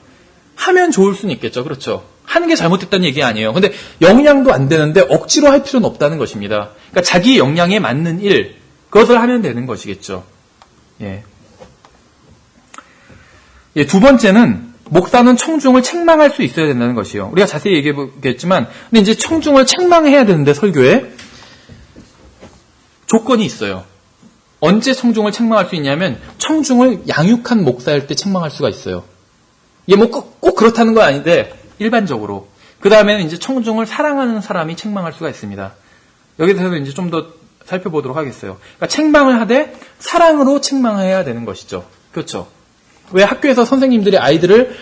S1: 하면 좋을 수는 있겠죠. 그렇죠. 하는 게 잘못됐다는 얘기 아니에요. 근데 역량도 안 되는데 억지로 할 필요는 없다는 것입니다. 그러니까 자기 역량에 맞는 일, 그것을 하면 되는 것이겠죠. 예. 예, 두 번째는 목사는 청중을 책망할 수 있어야 된다는 것이요. 우리가 자세히 얘기해 보겠지만, 근데 이제 청중을 책망해야 되는데 설교에 조건이 있어요. 언제 청중을 책망할 수 있냐면 청중을 양육한 목사일 때 책망할 수가 있어요. 이게 뭐 꼭 그렇다는 건 아닌데 일반적으로. 그 다음에는 이제 청중을 사랑하는 사람이 책망할 수가 있습니다. 여기에 대해서 이제 좀 더 살펴보도록 하겠어요. 그러니까 책망을 하되 사랑으로 책망해야 되는 것이죠. 그렇죠. 왜 학교에서 선생님들이 아이들을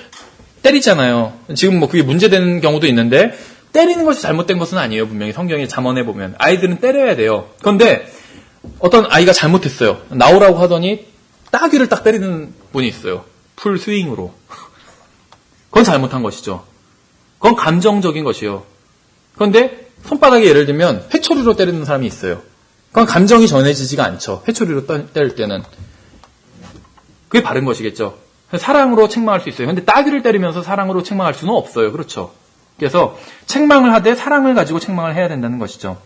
S1: 때리잖아요. 지금 뭐 그게 문제되는 경우도 있는데 때리는 것이 잘못된 것은 아니에요. 분명히 성경에 잠언에 보면 아이들은 때려야 돼요. 그런데 어떤 아이가 잘못했어요. 나오라고 하더니 따귀를 딱 때리는 분이 있어요. 풀 스윙으로. 그건 잘못한 것이죠. 그건 감정적인 것이에요. 그런데 손바닥에 예를 들면 회초리로 때리는 사람이 있어요. 그건 감정이 전해지지가 않죠. 회초리로 때릴 때는. 그게 바른 것이겠죠. 사랑으로 책망할 수 있어요. 그런데 따귀를 때리면서 사랑으로 책망할 수는 없어요. 그렇죠. 그래서 책망을 하되 사랑을 가지고 책망을 해야 된다는 것이죠.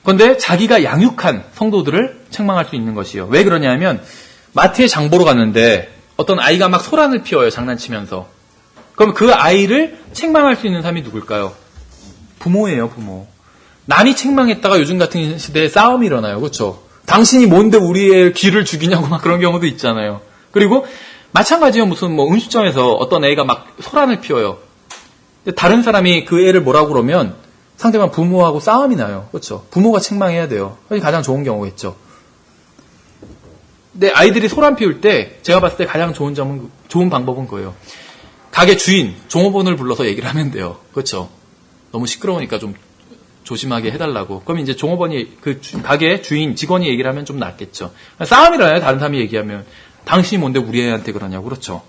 S1: 그런데 자기가 양육한 성도들을 책망할 수 있는 것이에요. 왜 그러냐면 마트에 장 보러 갔는데 어떤 아이가 막 소란을 피워요. 장난치면서. 그럼 그 아이를 책망할 수 있는 사람이 누굴까요? 부모예요. 부모. 남이 책망했다가 요즘 같은 시대에 싸움이 일어나요. 그렇죠? 당신이 뭔데 우리 애 귀를 죽이냐고 막 그런 경우도 있잖아요. 그리고 마찬가지로 무슨 뭐 음식점에서 어떤 애가 막 소란을 피워요. 근데 다른 사람이 그 애를 뭐라고 그러면 상대방 부모하고 싸움이 나요. 그렇죠? 부모가 책망해야 돼요. 그게 가장 좋은 경우겠죠. 근데 아이들이 소란 피울 때 제가 봤을 때 가장 좋은 방법은 그거예요. 가게 주인, 종업원을 불러서 얘기를 하면 돼요. 그렇죠? 너무 시끄러우니까 좀 조심하게 해달라고. 그럼 이제 종업원이 가게 주인, 직원이 얘기를 하면 좀 낫겠죠. 싸움이 일어나요. 다른 사람이 얘기하면. 당신이 뭔데 우리 애한테 그러냐고. 그렇죠?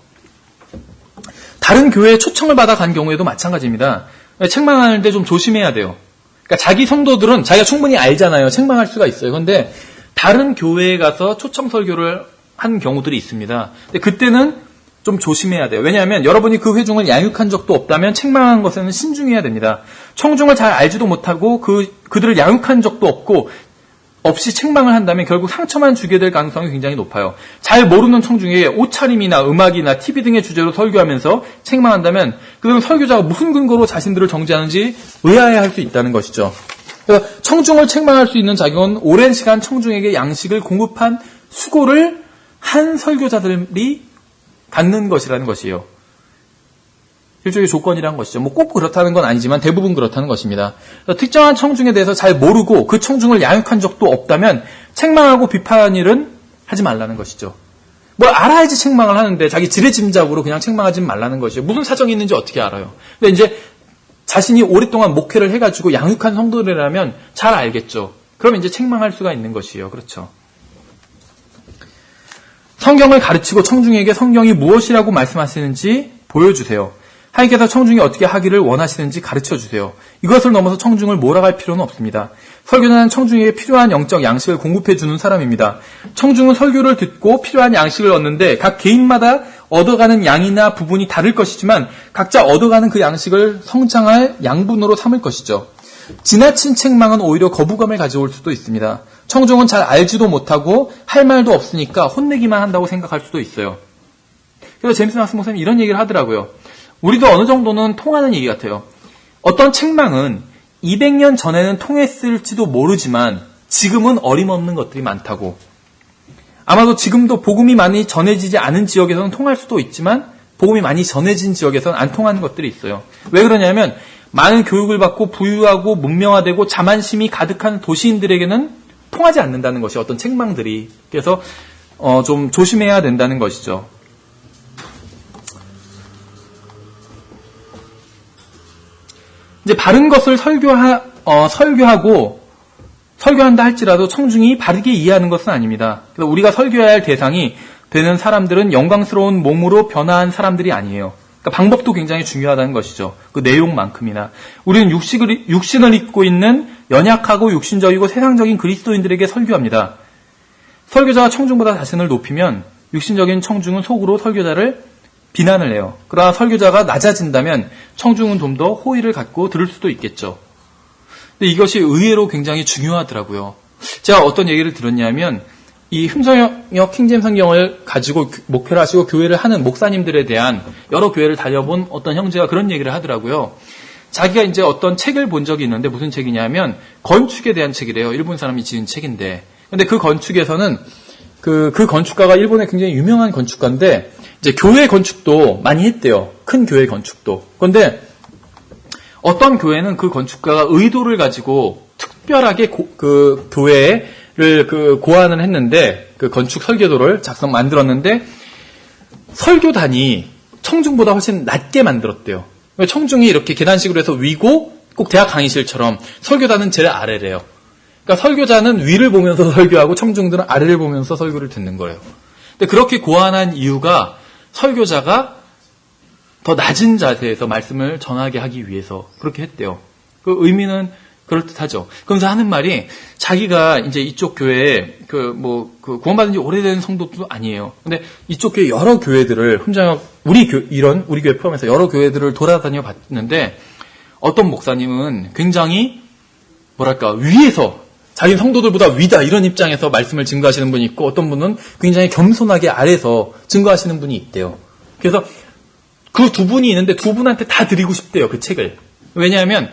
S1: 다른 교회에 초청을 받아 간 경우에도 마찬가지입니다. 책망하는데 좀 조심해야 돼요. 그러니까 자기 성도들은 자기가 충분히 알잖아요. 책망할 수가 있어요. 그런데 다른 교회에 가서 초청 설교를 한 경우들이 있습니다. 근데 그때는 좀 조심해야 돼요. 왜냐하면 여러분이 그 회중을 양육한 적도 없다면 책망한 것에는 신중해야 됩니다. 청중을 잘 알지도 못하고 그들을 양육한 적도 없이 책망을 한다면 결국 상처만 주게 될 가능성이 굉장히 높아요. 잘 모르는 청중에게 옷차림이나 음악이나 TV 등의 주제로 설교하면서 책망한다면 그들은 설교자가 무슨 근거로 자신들을 정죄하는지 의아해할 수 있다는 것이죠. 그래서 청중을 책망할 수 있는 자격은 오랜 시간 청중에게 양식을 공급한 수고를 한 설교자들이 갖는 것이라는 것이에요. 일종의 조건이라는 것이죠. 뭐 꼭 그렇다는 건 아니지만 대부분 그렇다는 것입니다. 특정한 청중에 대해서 잘 모르고 그 청중을 양육한 적도 없다면 책망하고 비판한 일은 하지 말라는 것이죠. 뭘 알아야지 책망을 하는데 자기 지레짐작으로 그냥 책망하지 말라는 것이죠. 무슨 사정이 있는지 어떻게 알아요. 근데 이제 자신이 오랫동안 목회를 해가지고 양육한 성도들이라면 잘 알겠죠. 그러면 이제 책망할 수가 있는 것이에요. 그렇죠. 성경을 가르치고 청중에게 성경이 무엇이라고 말씀하시는지 보여주세요. 하나님께서 청중이 어떻게 하기를 원하시는지 가르쳐주세요. 이것을 넘어서 청중을 몰아갈 필요는 없습니다. 설교자는 청중에게 필요한 영적 양식을 공급해주는 사람입니다. 청중은 설교를 듣고 필요한 양식을 얻는데 각 개인마다 얻어가는 양이나 부분이 다를 것이지만 각자 얻어가는 그 양식을 성장할 양분으로 삼을 것이죠. 지나친 책망은 오히려 거부감을 가져올 수도 있습니다. 청중은 잘 알지도 못하고 할 말도 없으니까 혼내기만 한다고 생각할 수도 있어요. 그래서 제임스 막스 목사님이 이런 얘기를 하더라고요. 우리도 어느 정도는 통하는 얘기 같아요. 어떤 책망은 200년 전에는 통했을지도 모르지만 지금은 어림없는 것들이 많다고. 아마도 지금도 복음이 많이 전해지지 않은 지역에서는 통할 수도 있지만 복음이 많이 전해진 지역에서는 안 통하는 것들이 있어요. 왜 그러냐면 많은 교육을 받고 부유하고 문명화되고 자만심이 가득한 도시인들에게는 통하지 않는다는 것이 어떤 책망들이. 그래서 좀 조심해야 된다는 것이죠. 이제 바른 것을 설교한다 할지라도 청중이 바르게 이해하는 것은 아닙니다. 그래서 우리가 설교해야 할 대상이 되는 사람들은 영광스러운 몸으로 변화한 사람들이 아니에요. 그러니까 방법도 굉장히 중요하다는 것이죠. 그 내용만큼이나. 우리는 육신을 입고 있는 연약하고 육신적이고 세상적인 그리스도인들에게 설교합니다. 설교자가 청중보다 자신을 높이면 육신적인 청중은 속으로 설교자를 비난을 해요. 그러나 설교자가 낮아진다면 청중은 좀 더 호의를 갖고 들을 수도 있겠죠. 근데 이것이 의외로 굉장히 중요하더라고요. 제가 어떤 얘기를 들었냐면 이 흠성역 킹제임스 성경을 가지고 목회를 하시고 교회를 하는 목사님들에 대한 여러 교회를 다녀본 어떤 형제가 그런 얘기를 하더라고요. 자기가 이제 어떤 책을 본 적이 있는데 무슨 책이냐면 건축에 대한 책이래요. 일본 사람이 지은 책인데. 근데 그 건축에서는 그 건축가가 일본의 굉장히 유명한 건축가인데 이제 교회 건축도 많이 했대요. 큰 교회 건축도. 그런데 어떤 교회는 그 건축가가 의도를 가지고 특별하게 그 교회를 고안을 했는데 그 건축 설계도를 만들었는데 설교단이 청중보다 훨씬 낮게 만들었대요. 청중이 이렇게 계단식으로 해서 위고 꼭 대학 강의실처럼 설교단은 제일 아래래요. 그러니까 설교자는 위를 보면서 설교하고 청중들은 아래를 보면서 설교를 듣는 거예요. 근데 그렇게 고안한 이유가 설교자가 더 낮은 자세에서 말씀을 전하게 하기 위해서 그렇게 했대요. 그 의미는 그럴듯하죠. 그러면서 하는 말이 자기가 이제 이쪽 교회에 구원받은 지 오래된 성도도 아니에요. 근데 이쪽 교회 여러 교회들을 우리 교회 포함해서 여러 교회들을 돌아다녀 봤는데 어떤 목사님은 굉장히 위에서 자기 성도들보다 위다 이런 입장에서 말씀을 증거하시는 분이 있고 어떤 분은 굉장히 겸손하게 아래서 증거하시는 분이 있대요. 그래서 그 두 분이 있는데 두 분한테 다 드리고 싶대요. 그 책을. 왜냐하면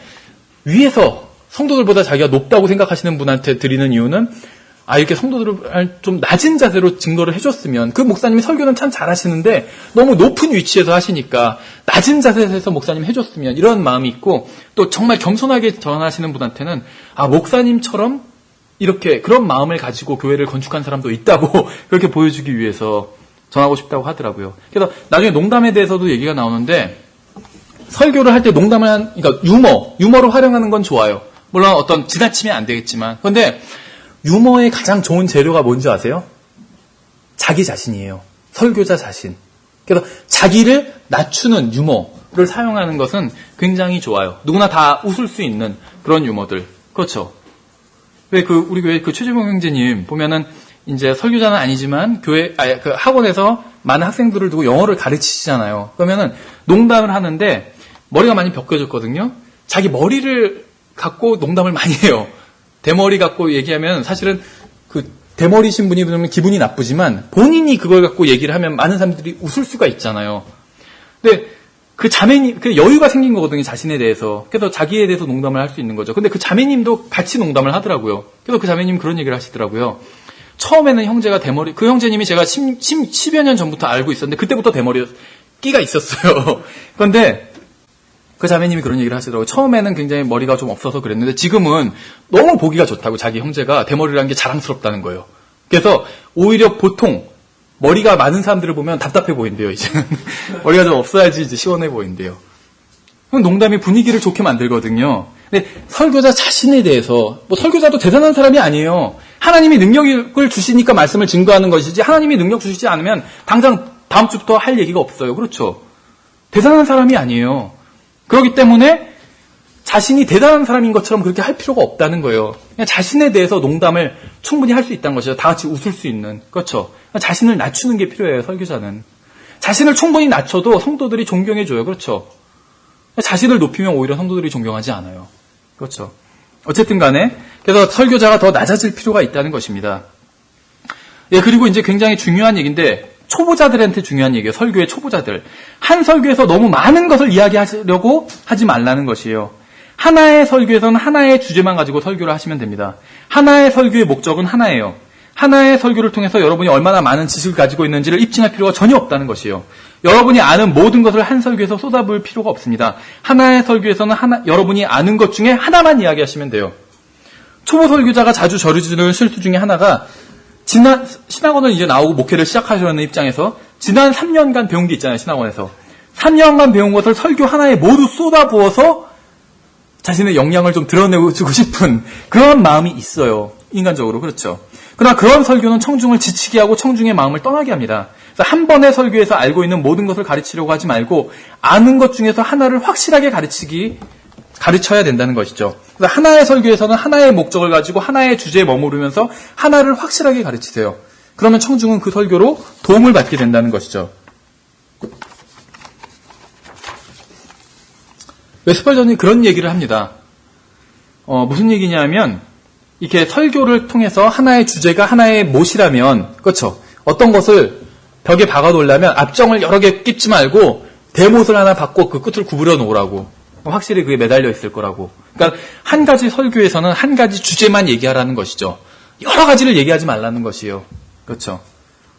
S1: 위에서 성도들보다 자기가 높다고 생각하시는 분한테 드리는 이유는 이렇게 성도들을 좀 낮은 자세로 증거를 해줬으면 그 목사님이 설교는 참 잘하시는데 너무 높은 위치에서 하시니까 낮은 자세에서 목사님 해줬으면 이런 마음이 있고 또 정말 겸손하게 전하시는 분한테는 목사님처럼 이렇게 그런 마음을 가지고 교회를 건축한 사람도 있다고 그렇게 보여주기 위해서 전하고 싶다고 하더라고요. 그래서 나중에 농담에 대해서도 얘기가 나오는데 설교를 할 때 그러니까 유머를 활용하는 건 좋아요. 물론 어떤 지나치면 안 되겠지만 그런데 유머의 가장 좋은 재료가 뭔지 아세요? 자기 자신이에요. 설교자 자신. 그래서 자기를 낮추는 유머를 사용하는 것은 굉장히 좋아요. 누구나 다 웃을 수 있는 그런 유머들. 그렇죠. 왜 우리 교회 최재봉 형제님 보면은 이제 설교자는 아니지만 학원에서 많은 학생들을 두고 영어를 가르치시잖아요. 그러면은 농담을 하는데 머리가 많이 벗겨졌거든요. 자기 머리를 갖고 농담을 많이 해요. 대머리 갖고 얘기하면 사실은 그 대머리신 분이 보면 기분이 나쁘지만 본인이 그걸 갖고 얘기를 하면 많은 사람들이 웃을 수가 있잖아요. 근데 그 자매님, 여유가 생긴 거거든요, 자신에 대해서. 그래서 자기에 대해서 농담을 할 수 있는 거죠. 근데 그 자매님도 같이 농담을 하더라고요. 그래서 그 자매님 그런 얘기를 하시더라고요. 처음에는 형제가 그 형제님이 제가 10여 년 전부터 알고 있었는데, 그때부터 끼가 있었어요. 그런데, 그 자매님이 그런 얘기를 하시더라고요. 처음에는 굉장히 머리가 좀 없어서 그랬는데, 지금은 너무 보기가 좋다고 자기 형제가 대머리라는 게 자랑스럽다는 거예요. 그래서, 오히려 보통, 머리가 많은 사람들을 보면 답답해 보인대요, 이제는. 머리가 좀 없어야지 이제 시원해 보인대요. 농담이 분위기를 좋게 만들거든요. 근데 설교자 자신에 대해서, 뭐 설교자도 대단한 사람이 아니에요. 하나님이 능력을 주시니까 말씀을 증거하는 것이지, 하나님이 능력 주시지 않으면 당장 다음 주부터 할 얘기가 없어요. 그렇죠? 대단한 사람이 아니에요. 그렇기 때문에 자신이 대단한 사람인 것처럼 그렇게 할 필요가 없다는 거예요. 그냥 자신에 대해서 농담을 충분히 할 수 있다는 것이죠. 다 같이 웃을 수 있는. 그렇죠? 자신을 낮추는 게 필요해요, 설교자는. 자신을 충분히 낮춰도 성도들이 존경해줘요. 그렇죠? 자신을 높이면 오히려 성도들이 존경하지 않아요. 그렇죠? 어쨌든 간에, 그래서 설교자가 더 낮아질 필요가 있다는 것입니다. 예, 그리고 이제 굉장히 중요한 얘기인데, 초보자들한테 중요한 얘기예요. 설교의 초보자들. 한 설교에서 너무 많은 것을 이야기하려고 하지 말라는 것이에요. 하나의 설교에서는 하나의 주제만 가지고 설교를 하시면 됩니다. 하나의 설교의 목적은 하나예요. 하나의 설교를 통해서 여러분이 얼마나 많은 지식을 가지고 있는지를 입증할 필요가 전혀 없다는 것이에요. 여러분이 아는 모든 것을 한 설교에서 쏟아부을 필요가 없습니다. 하나의 설교에서는 여러분이 아는 것 중에 하나만 이야기하시면 돼요. 초보 설교자가 자주 저지르는 실수 중에 하나가 신학원을 이제 나오고 목회를 시작하려는 입장에서 지난 3년간 배운 게 있잖아요, 신학원에서. 3년간 배운 것을 설교 하나에 모두 쏟아부어서 자신의 역량을 좀 드러내주고 싶은 그런 마음이 있어요. 인간적으로. 그렇죠. 그러나 그런 설교는 청중을 지치게 하고 청중의 마음을 떠나게 합니다. 그래서 한 번의 설교에서 알고 있는 모든 것을 가르치려고 하지 말고 아는 것 중에서 하나를 확실하게 가르쳐야 된다는 것이죠. 그래서 하나의 설교에서는 하나의 목적을 가지고 하나의 주제에 머무르면서 하나를 확실하게 가르치세요. 그러면 청중은 그 설교로 도움을 받게 된다는 것이죠. 웨스펄전이 그런 얘기를 합니다. 무슨 얘기냐면 이렇게 설교를 통해서 하나의 주제가 하나의 못이라면, 그렇죠? 어떤 것을 벽에 박아놓으려면 앞정을 여러 개 끼지 말고 대못을 하나 받고 그 끝을 구부려 놓으라고. 확실히 그게 매달려 있을 거라고. 그러니까 한 가지 설교에서는 한 가지 주제만 얘기하라는 것이죠. 여러 가지를 얘기하지 말라는 것이에요. 그렇죠?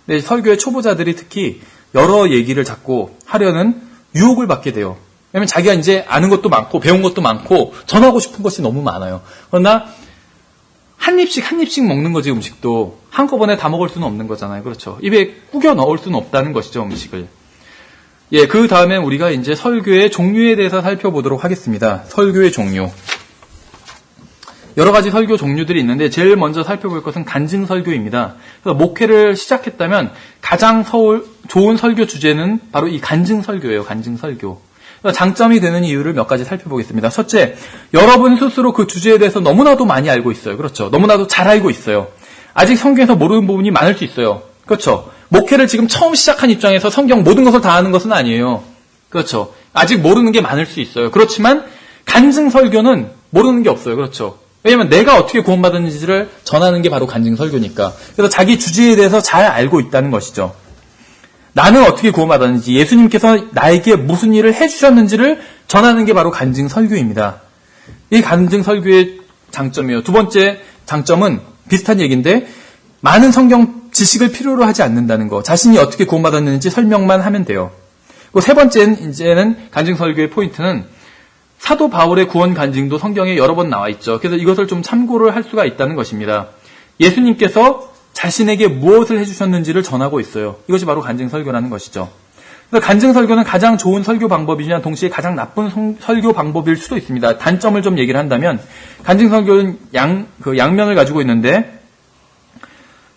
S1: 근데 설교의 초보자들이 특히 여러 얘기를 자꾸 하려는 유혹을 받게 돼요. 왜냐면 자기가 이제 아는 것도 많고 배운 것도 많고 전하고 싶은 것이 너무 많아요. 그러나 한 입씩 먹는 거지. 음식도 한꺼번에 다 먹을 수는 없는 거잖아요. 그렇죠? 입에 꾸겨 넣을 수는 없다는 것이죠, 음식을. 예, 그 다음에 우리가 이제 설교의 종류에 대해서 살펴보도록 하겠습니다. 설교의 종류. 여러 가지 설교 종류들이 있는데 제일 먼저 살펴볼 것은 간증 설교입니다. 그래서 목회를 시작했다면 가장 좋은 설교 주제는 바로 이 간증 설교예요. 간증 설교. 장점이 되는 이유를 몇 가지 살펴보겠습니다. 첫째, 여러분 스스로 그 주제에 대해서 너무나도 많이 알고 있어요. 그렇죠? 너무나도 잘 알고 있어요. 아직 성경에서 모르는 부분이 많을 수 있어요. 그렇죠? 목회를 지금 처음 시작한 입장에서 성경 모든 것을 다 아는 것은 아니에요. 그렇죠? 아직 모르는 게 많을 수 있어요. 그렇지만 간증 설교는 모르는 게 없어요. 그렇죠? 왜냐면 내가 어떻게 구원받았는지를 전하는 게 바로 간증 설교니까. 그래서 자기 주제에 대해서 잘 알고 있다는 것이죠. 나는 어떻게 구원받았는지, 예수님께서 나에게 무슨 일을 해주셨는지를 전하는 게 바로 간증 설교입니다. 이 간증 설교의 장점이에요. 두 번째 장점은 비슷한 얘기인데 많은 성경 지식을 필요로 하지 않는다는 거. 자신이 어떻게 구원받았는지 설명만 하면 돼요. 그리고 세 번째는 이제는 간증 설교의 포인트는 사도 바울의 구원 간증도 성경에 여러 번 나와 있죠. 그래서 이것을 좀 참고를 할 수가 있다는 것입니다. 예수님께서 자신에게 무엇을 해주셨는지를 전하고 있어요. 이것이 바로 간증 설교라는 것이죠. 그래서 간증 설교는 가장 좋은 설교 방법이지만 동시에 가장 나쁜 설교 방법일 수도 있습니다. 단점을 좀 얘기를 한다면 간증 설교는 양면을 가지고 있는데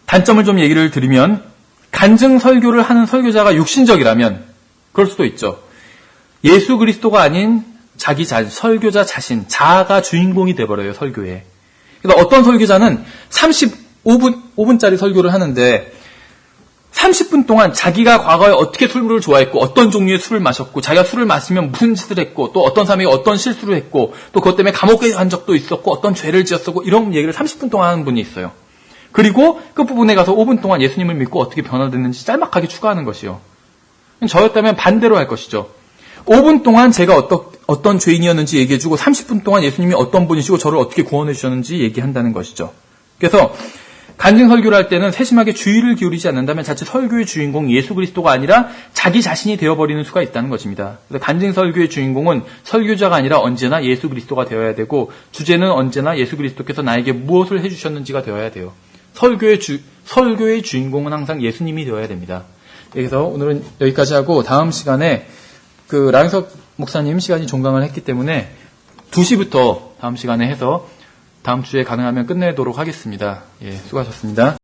S1: 단점을 좀 얘기를 드리면 간증 설교를 하는 설교자가 육신적이라면 그럴 수도 있죠. 예수 그리스도가 아닌 자기 자신, 설교자 자신, 자아가 주인공이 돼버려요, 설교에. 그래서 어떤 설교자는 35분짜리 설교를 하는데 30분 동안 자기가 과거에 어떻게 술을 좋아했고 어떤 종류의 술을 마셨고 자기가 술을 마시면 무슨 짓을 했고 또 어떤 사람이 어떤 실수를 했고 또 그것 때문에 감옥에 간 적도 있었고 어떤 죄를 지었었고 이런 얘기를 30분 동안 하는 분이 있어요. 그리고 끝부분에 가서 5분 동안 예수님을 믿고 어떻게 변화됐는지 짤막하게 추가하는 것이요. 저였다면 반대로 할 것이죠. 5분 동안 제가 어떤 죄인이었는지 얘기해주고 30분 동안 예수님이 어떤 분이시고 저를 어떻게 구원해 주셨는지 얘기한다는 것이죠. 그래서 간증 설교를 할 때는 세심하게 주의를 기울이지 않는다면 자칫 설교의 주인공 예수 그리스도가 아니라 자기 자신이 되어버리는 수가 있다는 것입니다. 그래서 간증 설교의 주인공은 설교자가 아니라 언제나 예수 그리스도가 되어야 되고 주제는 언제나 예수 그리스도께서 나에게 무엇을 해주셨는지가 되어야 돼요. 설교의 주인공은 항상 예수님이 되어야 됩니다. 그래서 오늘은 여기까지 하고 다음 시간에 그 랑석 목사님 시간이 종강을 했기 때문에 2시부터 다음 시간에 해서 다음 주에 가능하면 끝내도록 하겠습니다. 예, 수고하셨습니다.